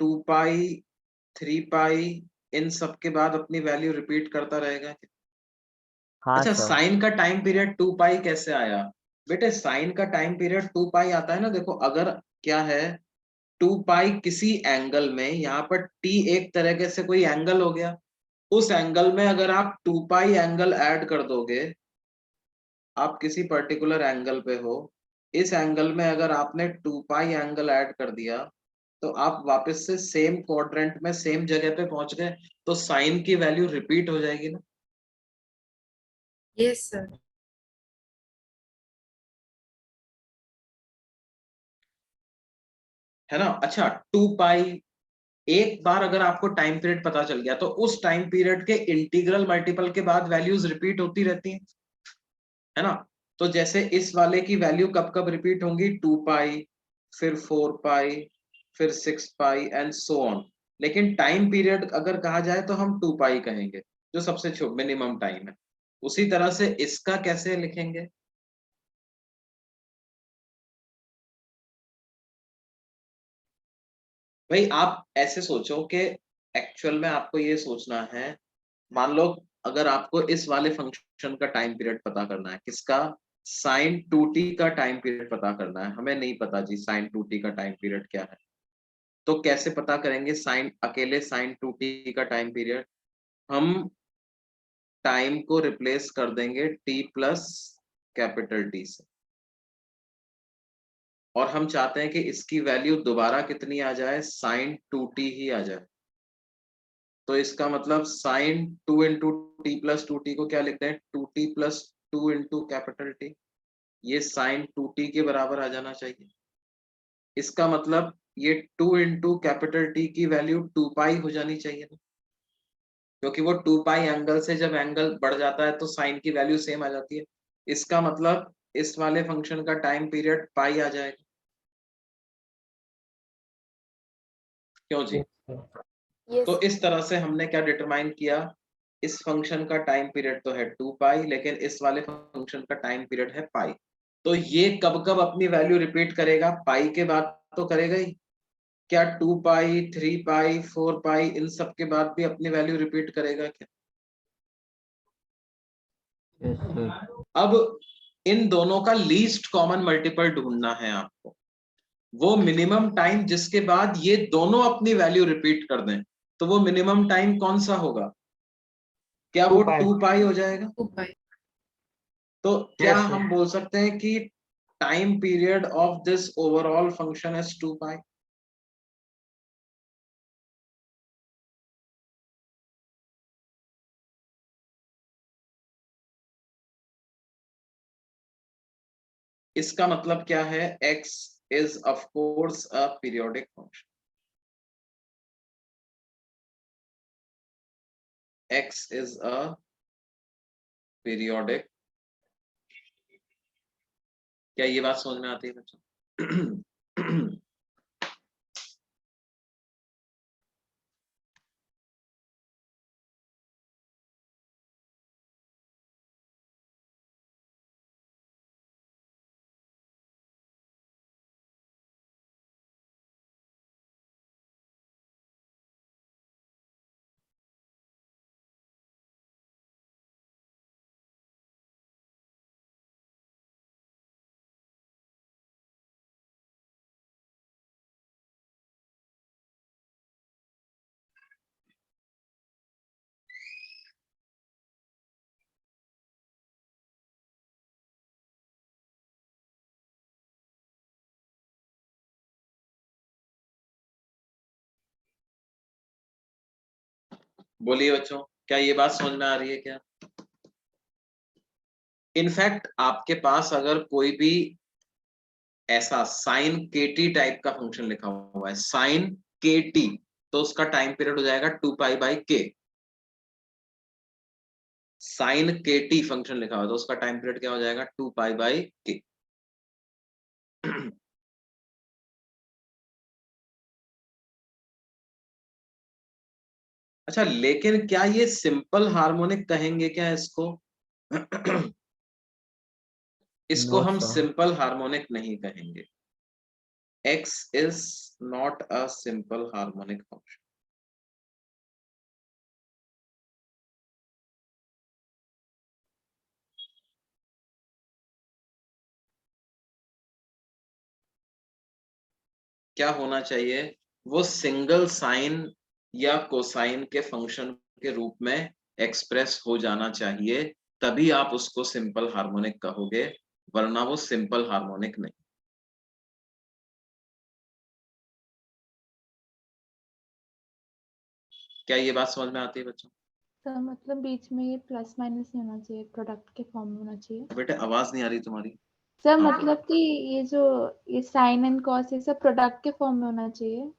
2 पाई, 3 पाई, इन सब के बाद अपनी वैल्यू रिपीट करता रहेगा। हाँ अच्छा, sir. साइन का टाइम पीरियड 2 पाई कैसे आया? बेटे साइन का टाइम पीरियड 2 पाई आता है ना। देखो अगर क्या है, 2 पाई किसी एंगल में, यहाँ पर t एक तरीके से कोई एंगल हो गया, उस एंगल में अगर आप 2 पाई एंगल ऐड कर दोगे, आप किसी पर्टिकुलर एंगल पे हो, इस एंगल में अगर आपने 2 पाई एंगल ऐड कर दिया तो आप वापस से सेम क्वाड्रेंट में सेम जगह पे पहुंच गए, तो साइन की वैल्यू रिपीट हो जाएगी ना। Yes, sir. है ना? अच्छा, 2 पाई एक बार अगर आपको टाइम पीरियड पता चल गया तो उस टाइम पीरियड के इंटीग्रल मल्टीपल के बाद वैल्यूज रिपीट होती रहती हैं, है ना? तो जैसे इस वाले की वैल्यू कब कब रिपीट होंगी? 2 पाई, फिर 4 पाई, फिर 6 पाई एंड सो ऑन। लेकिन टाइम पीरियड अगर कहा जाए तो हम 2 पाई कहेंगे, जो सबसे मिनिमम टाइम है। उसी तरह से इसका कैसे लिखेंगे? भाई आप ऐसे सोचो कि एक्चुअल में आपको ये सोचना है, मान लो अगर आपको इस वाले फंक्शन का टाइम पीरियड पता करना है, किसका? sin 2t का टाइम पीरियड पता करना है। हमें नहीं पता जी sin 2t का टाइम पीरियड क्या है, तो कैसे पता करेंगे अकेले sin 2t का टाइम पीरियड? हम टाइम को रिप्लेस कर देंगे t प्लस कैपिटल T से, और हम चाहते हैं कि इसकी वैल्यू दोबारा कितनी आ जाए? sin 2t ही आ जाए। तो इसका मतलब sin 2 into t plus 2t को क्या लिखते हैं? 2t plus 2 into capital T। ये sin 2t के बराबर आ जाना चाहिए। इसका मतलब ये 2 इंटू कैपिटल T की वैल्यू 2 पाई हो जानी चाहिए ना, क्योंकि वो 2 पाई एंगल से जब एंगल बढ़ जाता है तो साइन की वैल्यू सेम आ जाती है। इसका मतलब इस वाले फंक्शन का टाइम पीरियड पाई आ जाएगा। क्यों जी? Yes, sir. yes, तो इस तरह से हमने क्या डिटरमाइन किया? इस फंक्शन का टाइम पीरियड तो है 2 पाई, लेकिन इस वाले फंक्शन का टाइम पीरियड है पाई। तो ये कब कब अपनी वैल्यू रिपीट करेगा? पाई के बाद तो करेगा ही। क्या 2 पाई 3 पाई 4 पाई इन सब के बाद भी अपनी वैल्यू रिपीट करेगा क्या? Yes, sir. अब इन दोनों का लीस्ट कॉमन मल्टीपल ढूंढना है आपको, वो मिनिमम टाइम जिसके बाद ये दोनों अपनी वैल्यू रिपीट कर दें, तो वो मिनिमम टाइम कौन सा होगा? क्या वो 2 पाई हो जाएगा? तो क्या Yes, sir. हम बोल सकते हैं कि time period of this overall function is 2 पाई? इसका मतलब क्या है? x is of course a periodic function. x is a periodic. क्या ये बात समझ में आती है बच्चों? बोलिए बच्चों, क्या ये बात समझ में आ रही है क्या? इनफैक्ट आपके पास अगर कोई भी ऐसा साइन केटी टाइप का फंक्शन लिखा हुआ है, साइन केटी, तो उसका टाइम पीरियड हो जाएगा 2 पाई बाई के। साइन केटी फंक्शन लिखा हुआ है तो उसका टाइम पीरियड क्या हो जाएगा? 2 पाई बाई के। अच्छा, लेकिन क्या ये सिंपल हार्मोनिक कहेंगे क्या इसको? इसको No, हम sir. सिंपल हार्मोनिक नहीं कहेंगे। x is not a simple harmonic function. क्या होना चाहिए? वो सिंगल साइन या कोसाइन के फंक्शन के रूप में एक्सप्रेस हो जाना चाहिए, तभी आप उसको सिंपल हार्मोनिक कहोगे, वरना वो सिंपल हार्मोनिक नहीं। क्या ये बात समझ में आती है बच्चों? सर मतलब बीच में ये प्लस माइनस नहीं होना चाहिए, प्रोडक्ट के फॉर्म में होना चाहिए। बेटे आवाज नहीं आ रही तुम्हारी। सर हाँ। मतलब कि ये जो ये साइन एंड कॉस ये सब प्रोडक्ट के फॉर्म में होना चाहिए।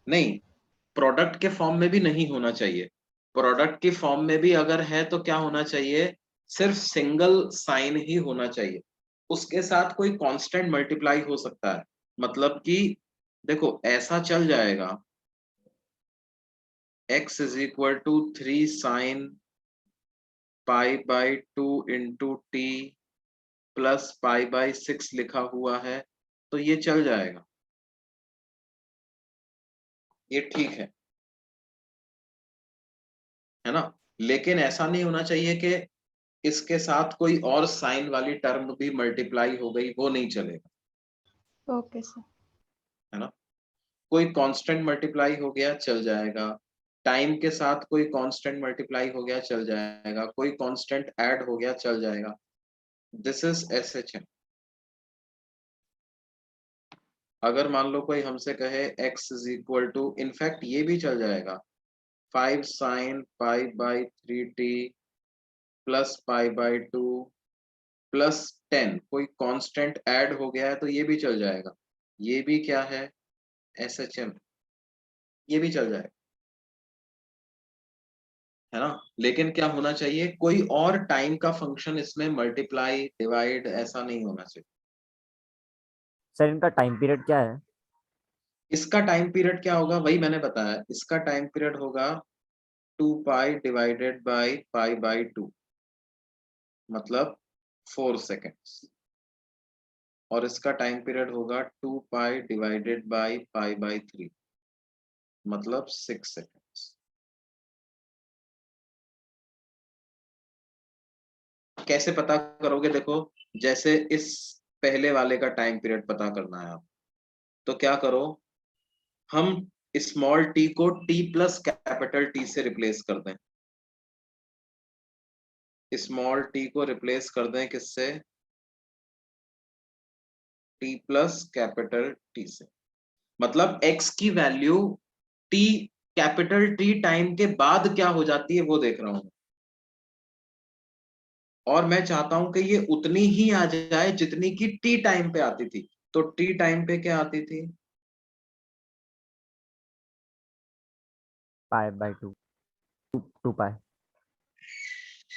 नहीं, प्रोडक्ट के फॉर्म में भी नहीं होना चाहिए। प्रोडक्ट के फॉर्म में भी अगर है तो क्या होना चाहिए? सिर्फ सिंगल साइन ही होना चाहिए, उसके साथ कोई कांस्टेंट मल्टीप्लाई हो सकता है। मतलब कि देखो ऐसा चल जाएगा, x is equal to 3 sine pi by 2 into t plus pi by 6 लिखा हुआ है, तो ये चल जाएगा, ये ठीक है ना? लेकिन ऐसा नहीं होना चाहिए कि इसके साथ कोई और साइन वाली टर्म भी मल्टीप्लाई हो गई, वो नहीं चलेगा, ओके सर। है ना? कोई कांस्टेंट मल्टीप्लाई हो गया चल जाएगा, टाइम के साथ कोई कांस्टेंट मल्टीप्लाई हो गया चल जाएगा, कोई कांस्टेंट ऐड हो गया चल जाएगा। This is SHM। अगर मान लो कोई हमसे कहे x is equal to, in fact ये भी चल जाएगा, 5 sine pi by 3t plus pi by 2 plus 10, कोई कांस्टेंट ऐड हो गया है तो ये भी चल जाएगा। ये भी क्या है? SHM, ये भी चल जाएगा, है ना? लेकिन क्या होना चाहिए? कोई और टाइम का फंक्शन इसमें मल्टीप्लाई डिवाइड ऐसा नहीं होना चाहिए। सर इनका टाइम पीरियड क्या है? इसका टाइम पीरियड क्या होगा? वही मैंने बताया, इसका टाइम पीरियड होगा 2 पाई डिवाइडेड बाई पाई बाई 2, मतलब 4 सेकेंड्स। और इसका टाइम पीरियड होगा 2 पाई डिवाइडेड बाई पाई बाई 3, मतलब 6 सेकेंड्स। कैसे पता करोगे? देखो, जैसे इस पहले वाले का टाइम पीरियड पता करना है आप, तो क्या करो, हम स्मॉल टी को टी प्लस कैपिटल टी से रिप्लेस कर दें। स्मॉल टी को रिप्लेस कर दें किससे? टी प्लस कैपिटल टी से। मतलब x की value t capital T time के बाद क्या हो जाती है वो देख रहा हूं, और मैं चाहता हूं कि ये उतनी ही आ जाए जितनी की t टाइम पे आती थी। तो t टाइम पे क्या आती थी? पाई बाई 2, 2 पाई।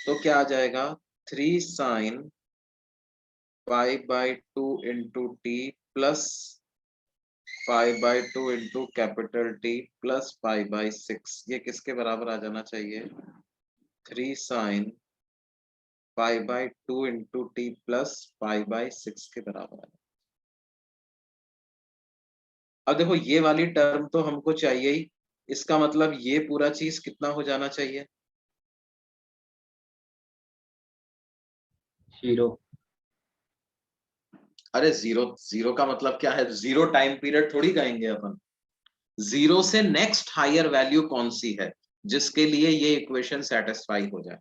तो क्या आ जाएगा? 3 sine pi by 2 into t plus pi by 2 into capital T plus pi by 6। ये किसके बराबर आ जाना चाहिए? 3 sine pi by 2 into t plus pi by 6 के बराबर है। अब देखो, ये वाली टर्म तो हमको चाहिए ही, इसका मतलब ये पूरा चीज कितना हो जाना चाहिए? 0। अरे जीरो, जीरो का मतलब क्या है? जीरो टाइम पीरियड थोड़ी कहेंगे अपन। जीरो से नेक्स्ट हायर वैल्यू कौन सी है जिसके लिए ये इक्वेशन सेटिस्फाई हो जाए?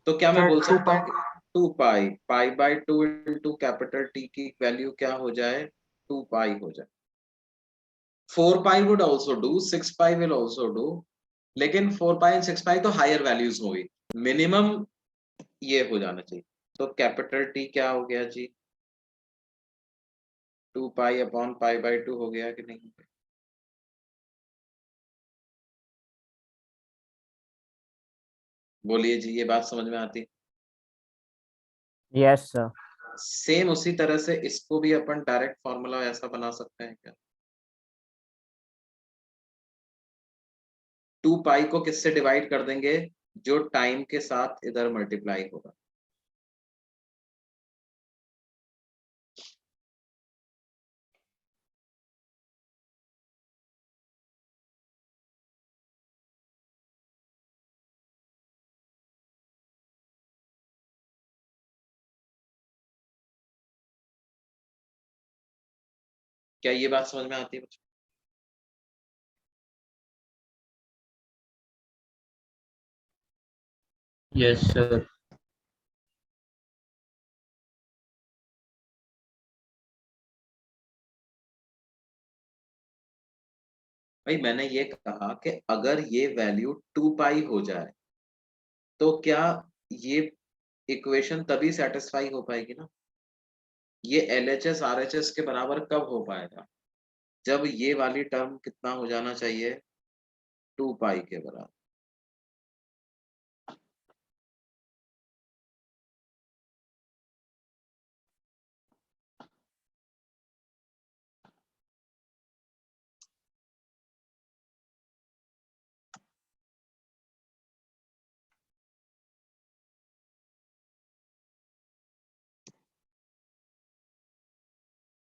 तो क्या मैं सर, बोल 2 सकता हूँ कि 2 pi pi by 2 into capital T की वैल्यू क्या हो जाए? 2 पाई हो जाए। 4 pi would also do, 6 pi will also do, लेकिन 4 पाई एंड 6 पाई तो हायर वैल्यूज होगी, मिनिमम ये हो जाना चाहिए। तो कैपिटल टी क्या हो गया जी? 2 पाई अपॉन पाई बाई 2 हो गया कि नहीं? बोलिए जी, ये बात समझ में आती? Yes sir. सेम उसी तरह से इसको भी अपन डायरेक्ट फॉर्मूला ऐसा बना सकते हैं क्या? 2 पाई को किससे डिवाइड कर देंगे? जो टाइम के साथ इधर मल्टीप्लाई होगा। क्या ये बात समझ में आती है बच्चों? Yes sir. भाई मैंने ये कहा कि अगर ये वैल्यू 2 पाई हो जाए तो क्या ये इक्वेशन तभी सेटिस्फाई हो पाएगी ना। ये LHS RHS के बराबर कब हो पाएगा? जब ये वाली टर्म कितना हो जाना चाहिए? 2 पाई के बराबर।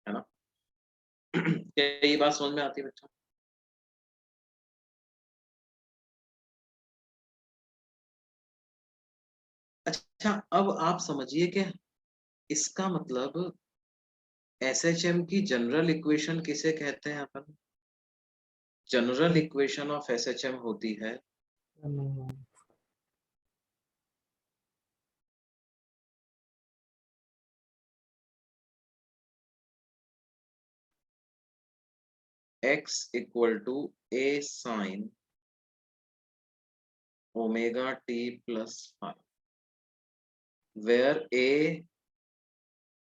है ना? क्या ये बात समझ में आती है बच्चों? अच्छा, अब आप समझिए कि इसका मतलब SHM की जनरल इक्वेशन किसे कहते हैं अपन? जनरल इक्वेशन ऑफ SHM होती है x equal to a sine omega t plus five, where a,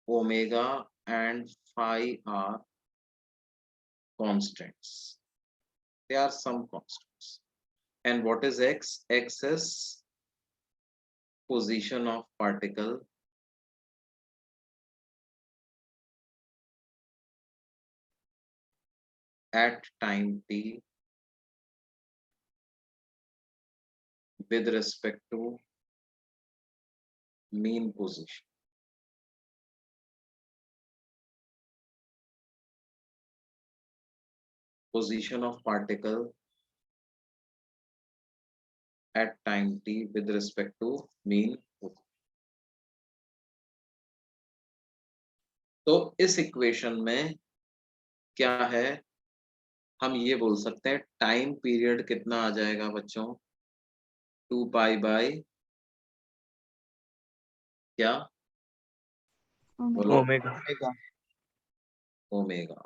omega and phi are constants. They are some constants. And what is x? X is position of particle at time t with respect to mean position. position of particle at time t with respect to mean होगी। तो इस equation में क्या है, हम ये बोल सकते हैं टाइम पीरियड कितना आ जाएगा बच्चों, 2 पाई बाय क्या, बोलो, ओमेगा। ओमेगा।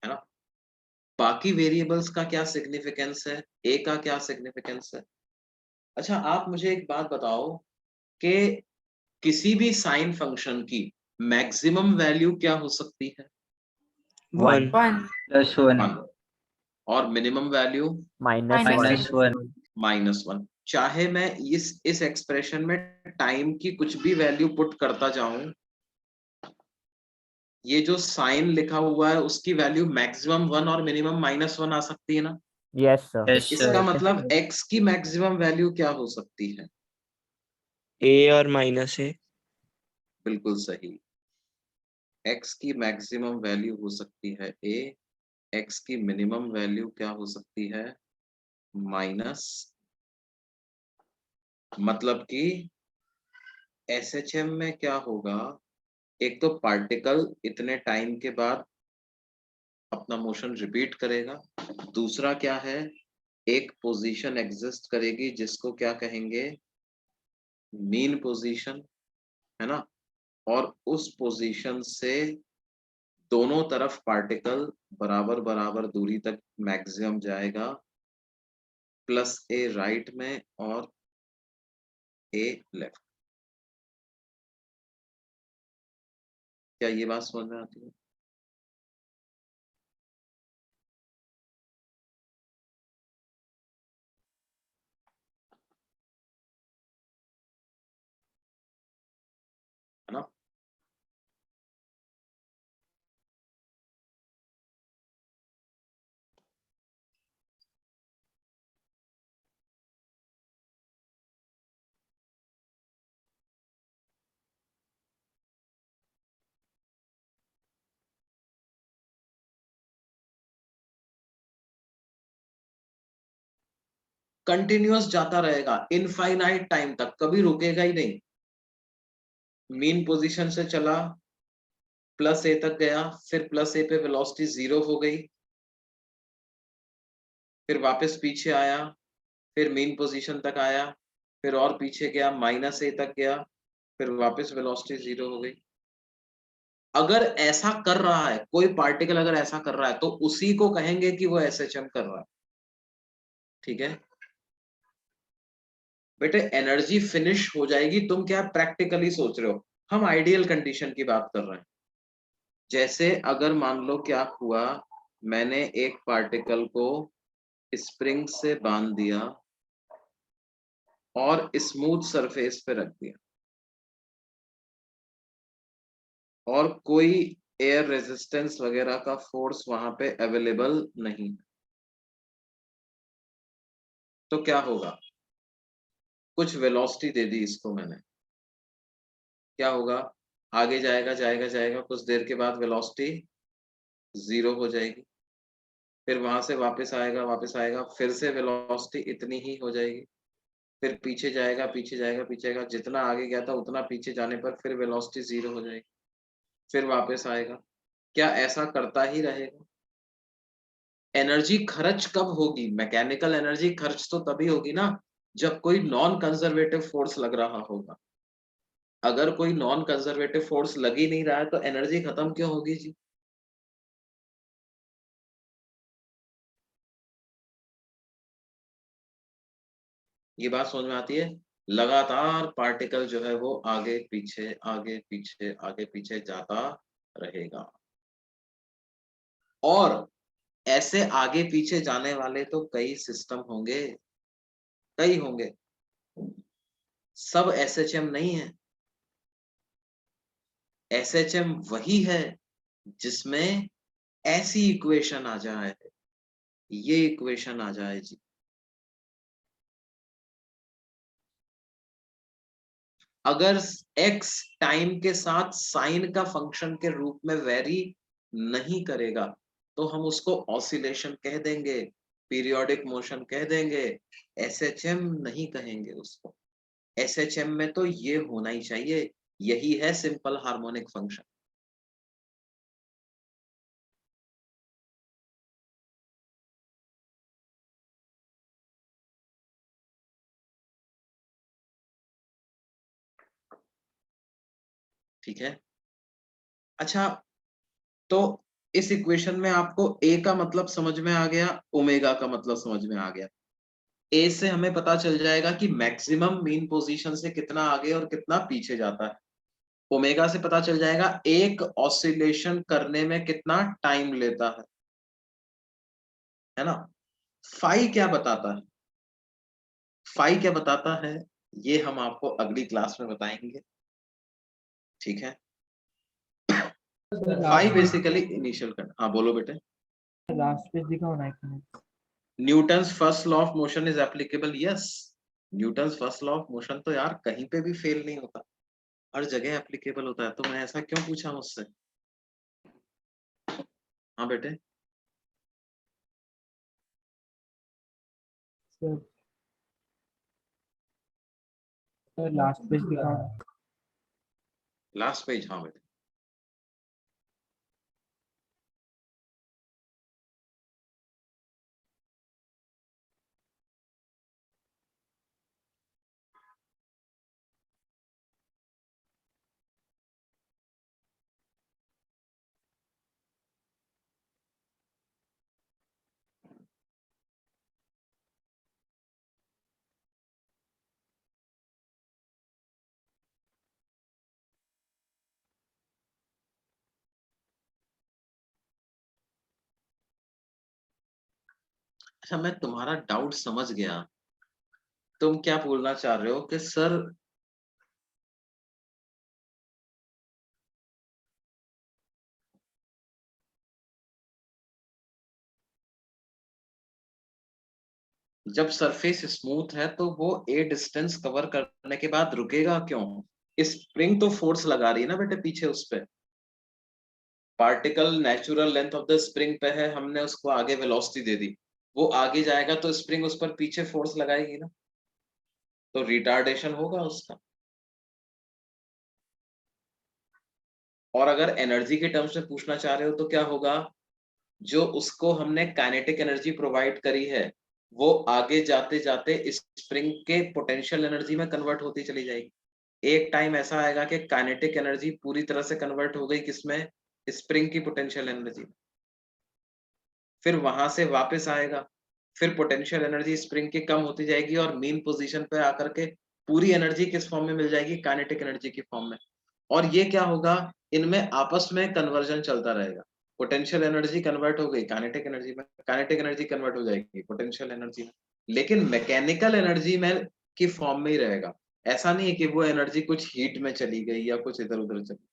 है ना। बाकी वेरिएबल्स का क्या सिग्निफिकेंस है, ए का क्या सिग्निफिकेंस है। अच्छा आप मुझे एक बात बताओ कि किसी भी साइन फंक्शन की मैक्सिमम वैल्यू क्या हो सकती है, 1 1. +1 1, और मिनिमम वैल्यू -1. -1 -1। चाहे मैं इस एक्सप्रेशन में टाइम की कुछ भी वैल्यू पुट करता जाऊं, ये जो साइन लिखा हुआ है उसकी वैल्यू मैक्सिमम 1 और मिनिमम -1 आ सकती है ना। Yes sir. यस इसका सर मतलब x की मैक्सिमम वैल्यू क्या हो सकती है, ए और माइनस ए। बिल्कुल सही, x की मैक्सिमम वैल्यू हो सकती है a, x की मिनिमम वैल्यू क्या हो सकती है माइनस। मतलब कि SHM में क्या होगा, एक तो पार्टिकल इतने टाइम के बाद अपना मोशन रिपीट करेगा, दूसरा क्या है, एक पोजीशन एग्जिस्ट करेगी जिसको क्या कहेंगे, मीन पोजीशन, है ना। और उस पोजीशन से दोनों तरफ पार्टिकल बराबर बराबर दूरी तक मैक्सिमम जाएगा, प्लस ए राइट में और ए लेफ्ट। क्या ये बात समझ में आती है। है ना। कंटिन्यूअस जाता रहेगा इनफाइनाइट टाइम तक, कभी रुकेगा ही नहीं। मीन पोजीशन से चला, प्लस ए तक गया, फिर प्लस ए पे वेलोसिटी 0 हो गई, फिर वापस पीछे आया, फिर मीन पोजीशन तक आया, फिर और पीछे गया, माइनस ए तक गया, फिर वापस वेलोसिटी 0 हो गई। अगर ऐसा कर रहा है कोई पार्टिकल, अगर ऐसा कर रहा है तो उसी को कहेंगे कि वो SHM कर रहा है। ठीक है बेटे, एनर्जी फिनिश हो जाएगी, तुम क्या प्रैक्टिकली सोच रहे हो, हम आइडियल कंडीशन की बात कर रहे हैं। जैसे अगर मान लो क्या हुआ, मैंने एक पार्टिकल को स्प्रिंग से बांध दिया और स्मूथ सरफेस पे रख दिया, और कोई एयर रेजिस्टेंस वगैरह का फोर्स वहां पे अवेलेबल नहीं, तो क्या होगा, कुछ वेलोसिटी दे दी इसको मैंने, क्या होगा, आगे जाएगा जाएगा जाएगा, कुछ देर के बाद वेलोसिटी 0 हो जाएगी, फिर वहां से वापस आएगा, फिर से वेलोसिटी इतनी ही हो जाएगी, फिर पीछे जाएगा पीछे जाएगा पीछे जाएगा, जितना आगे गया था उतना पीछे जाने पर फिर वेलोसिटी 0 हो जाएगी, फिर वापस आएगा। क्या ऐसा करता ही रहेगा। एनर्जी खर्च कब होगी, मैकेनिकल एनर्जी खर्च तो तभी होगी ना जब कोई नॉन कंजर्वेटिव फोर्स लग रहा होगा। अगर कोई नॉन कंजर्वेटिव फोर्स लग ही नहीं रहा है तो एनर्जी खत्म क्यों होगी जी। ये बात समझ में आती है। लगातार पार्टिकल जो है वो आगे पीछे आगे पीछे आगे पीछे जाता रहेगा, और ऐसे आगे पीछे जाने वाले तो कई सिस्टम होंगे, कई होंगे, सब SHM नहीं है। SHM वही है जिसमें ऐसी इक्वेशन आ जाए, ये इक्वेशन आ जाए जी। अगर x टाइम के साथ साइन का फंक्शन के रूप में वेरी नहीं करेगा तो हम उसको ऑसिलेशन कह देंगे, पीरियोडिक मोशन कह देंगे, SHM नहीं कहेंगे उसको। SHM में तो ये होना ही चाहिए, यही है सिंपल हार्मोनिक फंक्शन। ठीक है, अच्छा तो इस इक्वेशन में आपको A का मतलब समझ में आ गया, ओमेगा का मतलब समझ में आ गया। A से हमें पता चल जाएगा कि मैक्सिमम मीन पोजीशन से कितना आगे और कितना पीछे जाता है। ओमेगा से पता चल जाएगा एक ऑसिलेशन करने में कितना टाइम लेता है ना। फाई क्या बताता है, फाई क्या बताता है ये हम आपको अगली क्लास में बताएंगे, ठीक है। Phi basically initial current. हाँ बोलो बेटे। लास्ट पेज दिखाओ ना एक Newton's first law of motion is applicable, yes. Newton's first law of motion तो यार कहीं पे भी फेल नहीं होता, हर जगह एप्लीकेबल होता है। तो मैं ऐसा क्यों पूछा मुझसे? हाँ बेटे। सर लास्ट पेज दिखाओ। लास्ट पेज, हाँ बेटे। अच्छा मैं तुम्हारा डाउट समझ गया, तुम क्या बोलना चाह रहे हो कि सर जब सरफेस स्मूथ है तो वो ए डिस्टेंस कवर करने के बाद रुकेगा क्यों? स्प्रिंग तो फोर्स लगा रही है ना बेटे पीछे उस पे, particle natural length of the spring पे है, हमने उसको आगे वेलोसिटी दे दी, वो आगे जाएगा तो स्प्रिंग उस पर पीछे फोर्स लगाएगी ना, तो रिटार्डेशन होगा उसका। और अगर एनर्जी के टर्म्स में पूछना चाह रहे हो तो क्या होगा, जो उसको हमने काइनेटिक एनर्जी प्रोवाइड करी है वो आगे जाते जाते इस स्प्रिंग के पोटेंशियल एनर्जी में कन्वर्ट होती चली जाएगी। एक टाइम ऐसा आएगा कि काइनेटिक एनर्जी पूरी तरह से कन्वर्ट हो गई किसमें, स्प्रिंग की पोटेंशियल एनर्जी। फिर वहां से वापस आएगा, फिर पोटेंशियल एनर्जी स्प्रिंग की कम होती जाएगी और मेन पोजीशन पे आकर के पूरी एनर्जी किस फॉर्म में मिल जाएगी, काइनेटिक एनर्जी की फॉर्म में। और ये क्या होगा, इनमें आपस में कन्वर्जन चलता रहेगा। पोटेंशियल एनर्जी कन्वर्ट हो गई काइनेटिक एनर्जी में, काइनेटिक एनर्जी कन्वर्ट हो जाएगी पोटेंशियल एनर्जी में, लेकिन मैकेनिकल एनर्जी में की फॉर्म में ही रहेगा। ऐसा नहीं है कि वो एनर्जी कुछ हीट में चली गई या कुछ इधर उधर चली,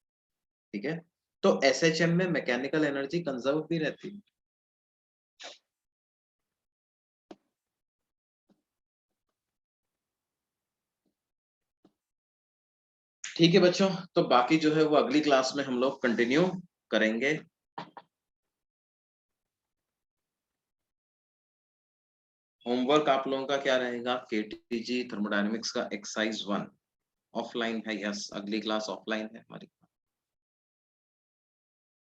ठीक है। तो एसएचएम में मैकेनिकल एनर्जी कंजर्व भी रहती है। ठीक है बच्चों, तो बाकी जो है वो अगली क्लास में हम लोग कंटिन्यू करेंगे। होमवर्क आप लोगों का क्या रहेगा, केटीजी थर्मोडायनेमिक्स का एक्सरसाइज 1 ऑफलाइन है, यस अगली क्लास ऑफलाइन है हमारी,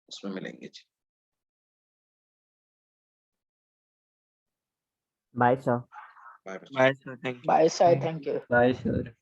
उसमें मिलेंगे जी। Bye sir. बाय बच्चों। Bye sir, thank you. Bye, sir. Thank you. Bye sir.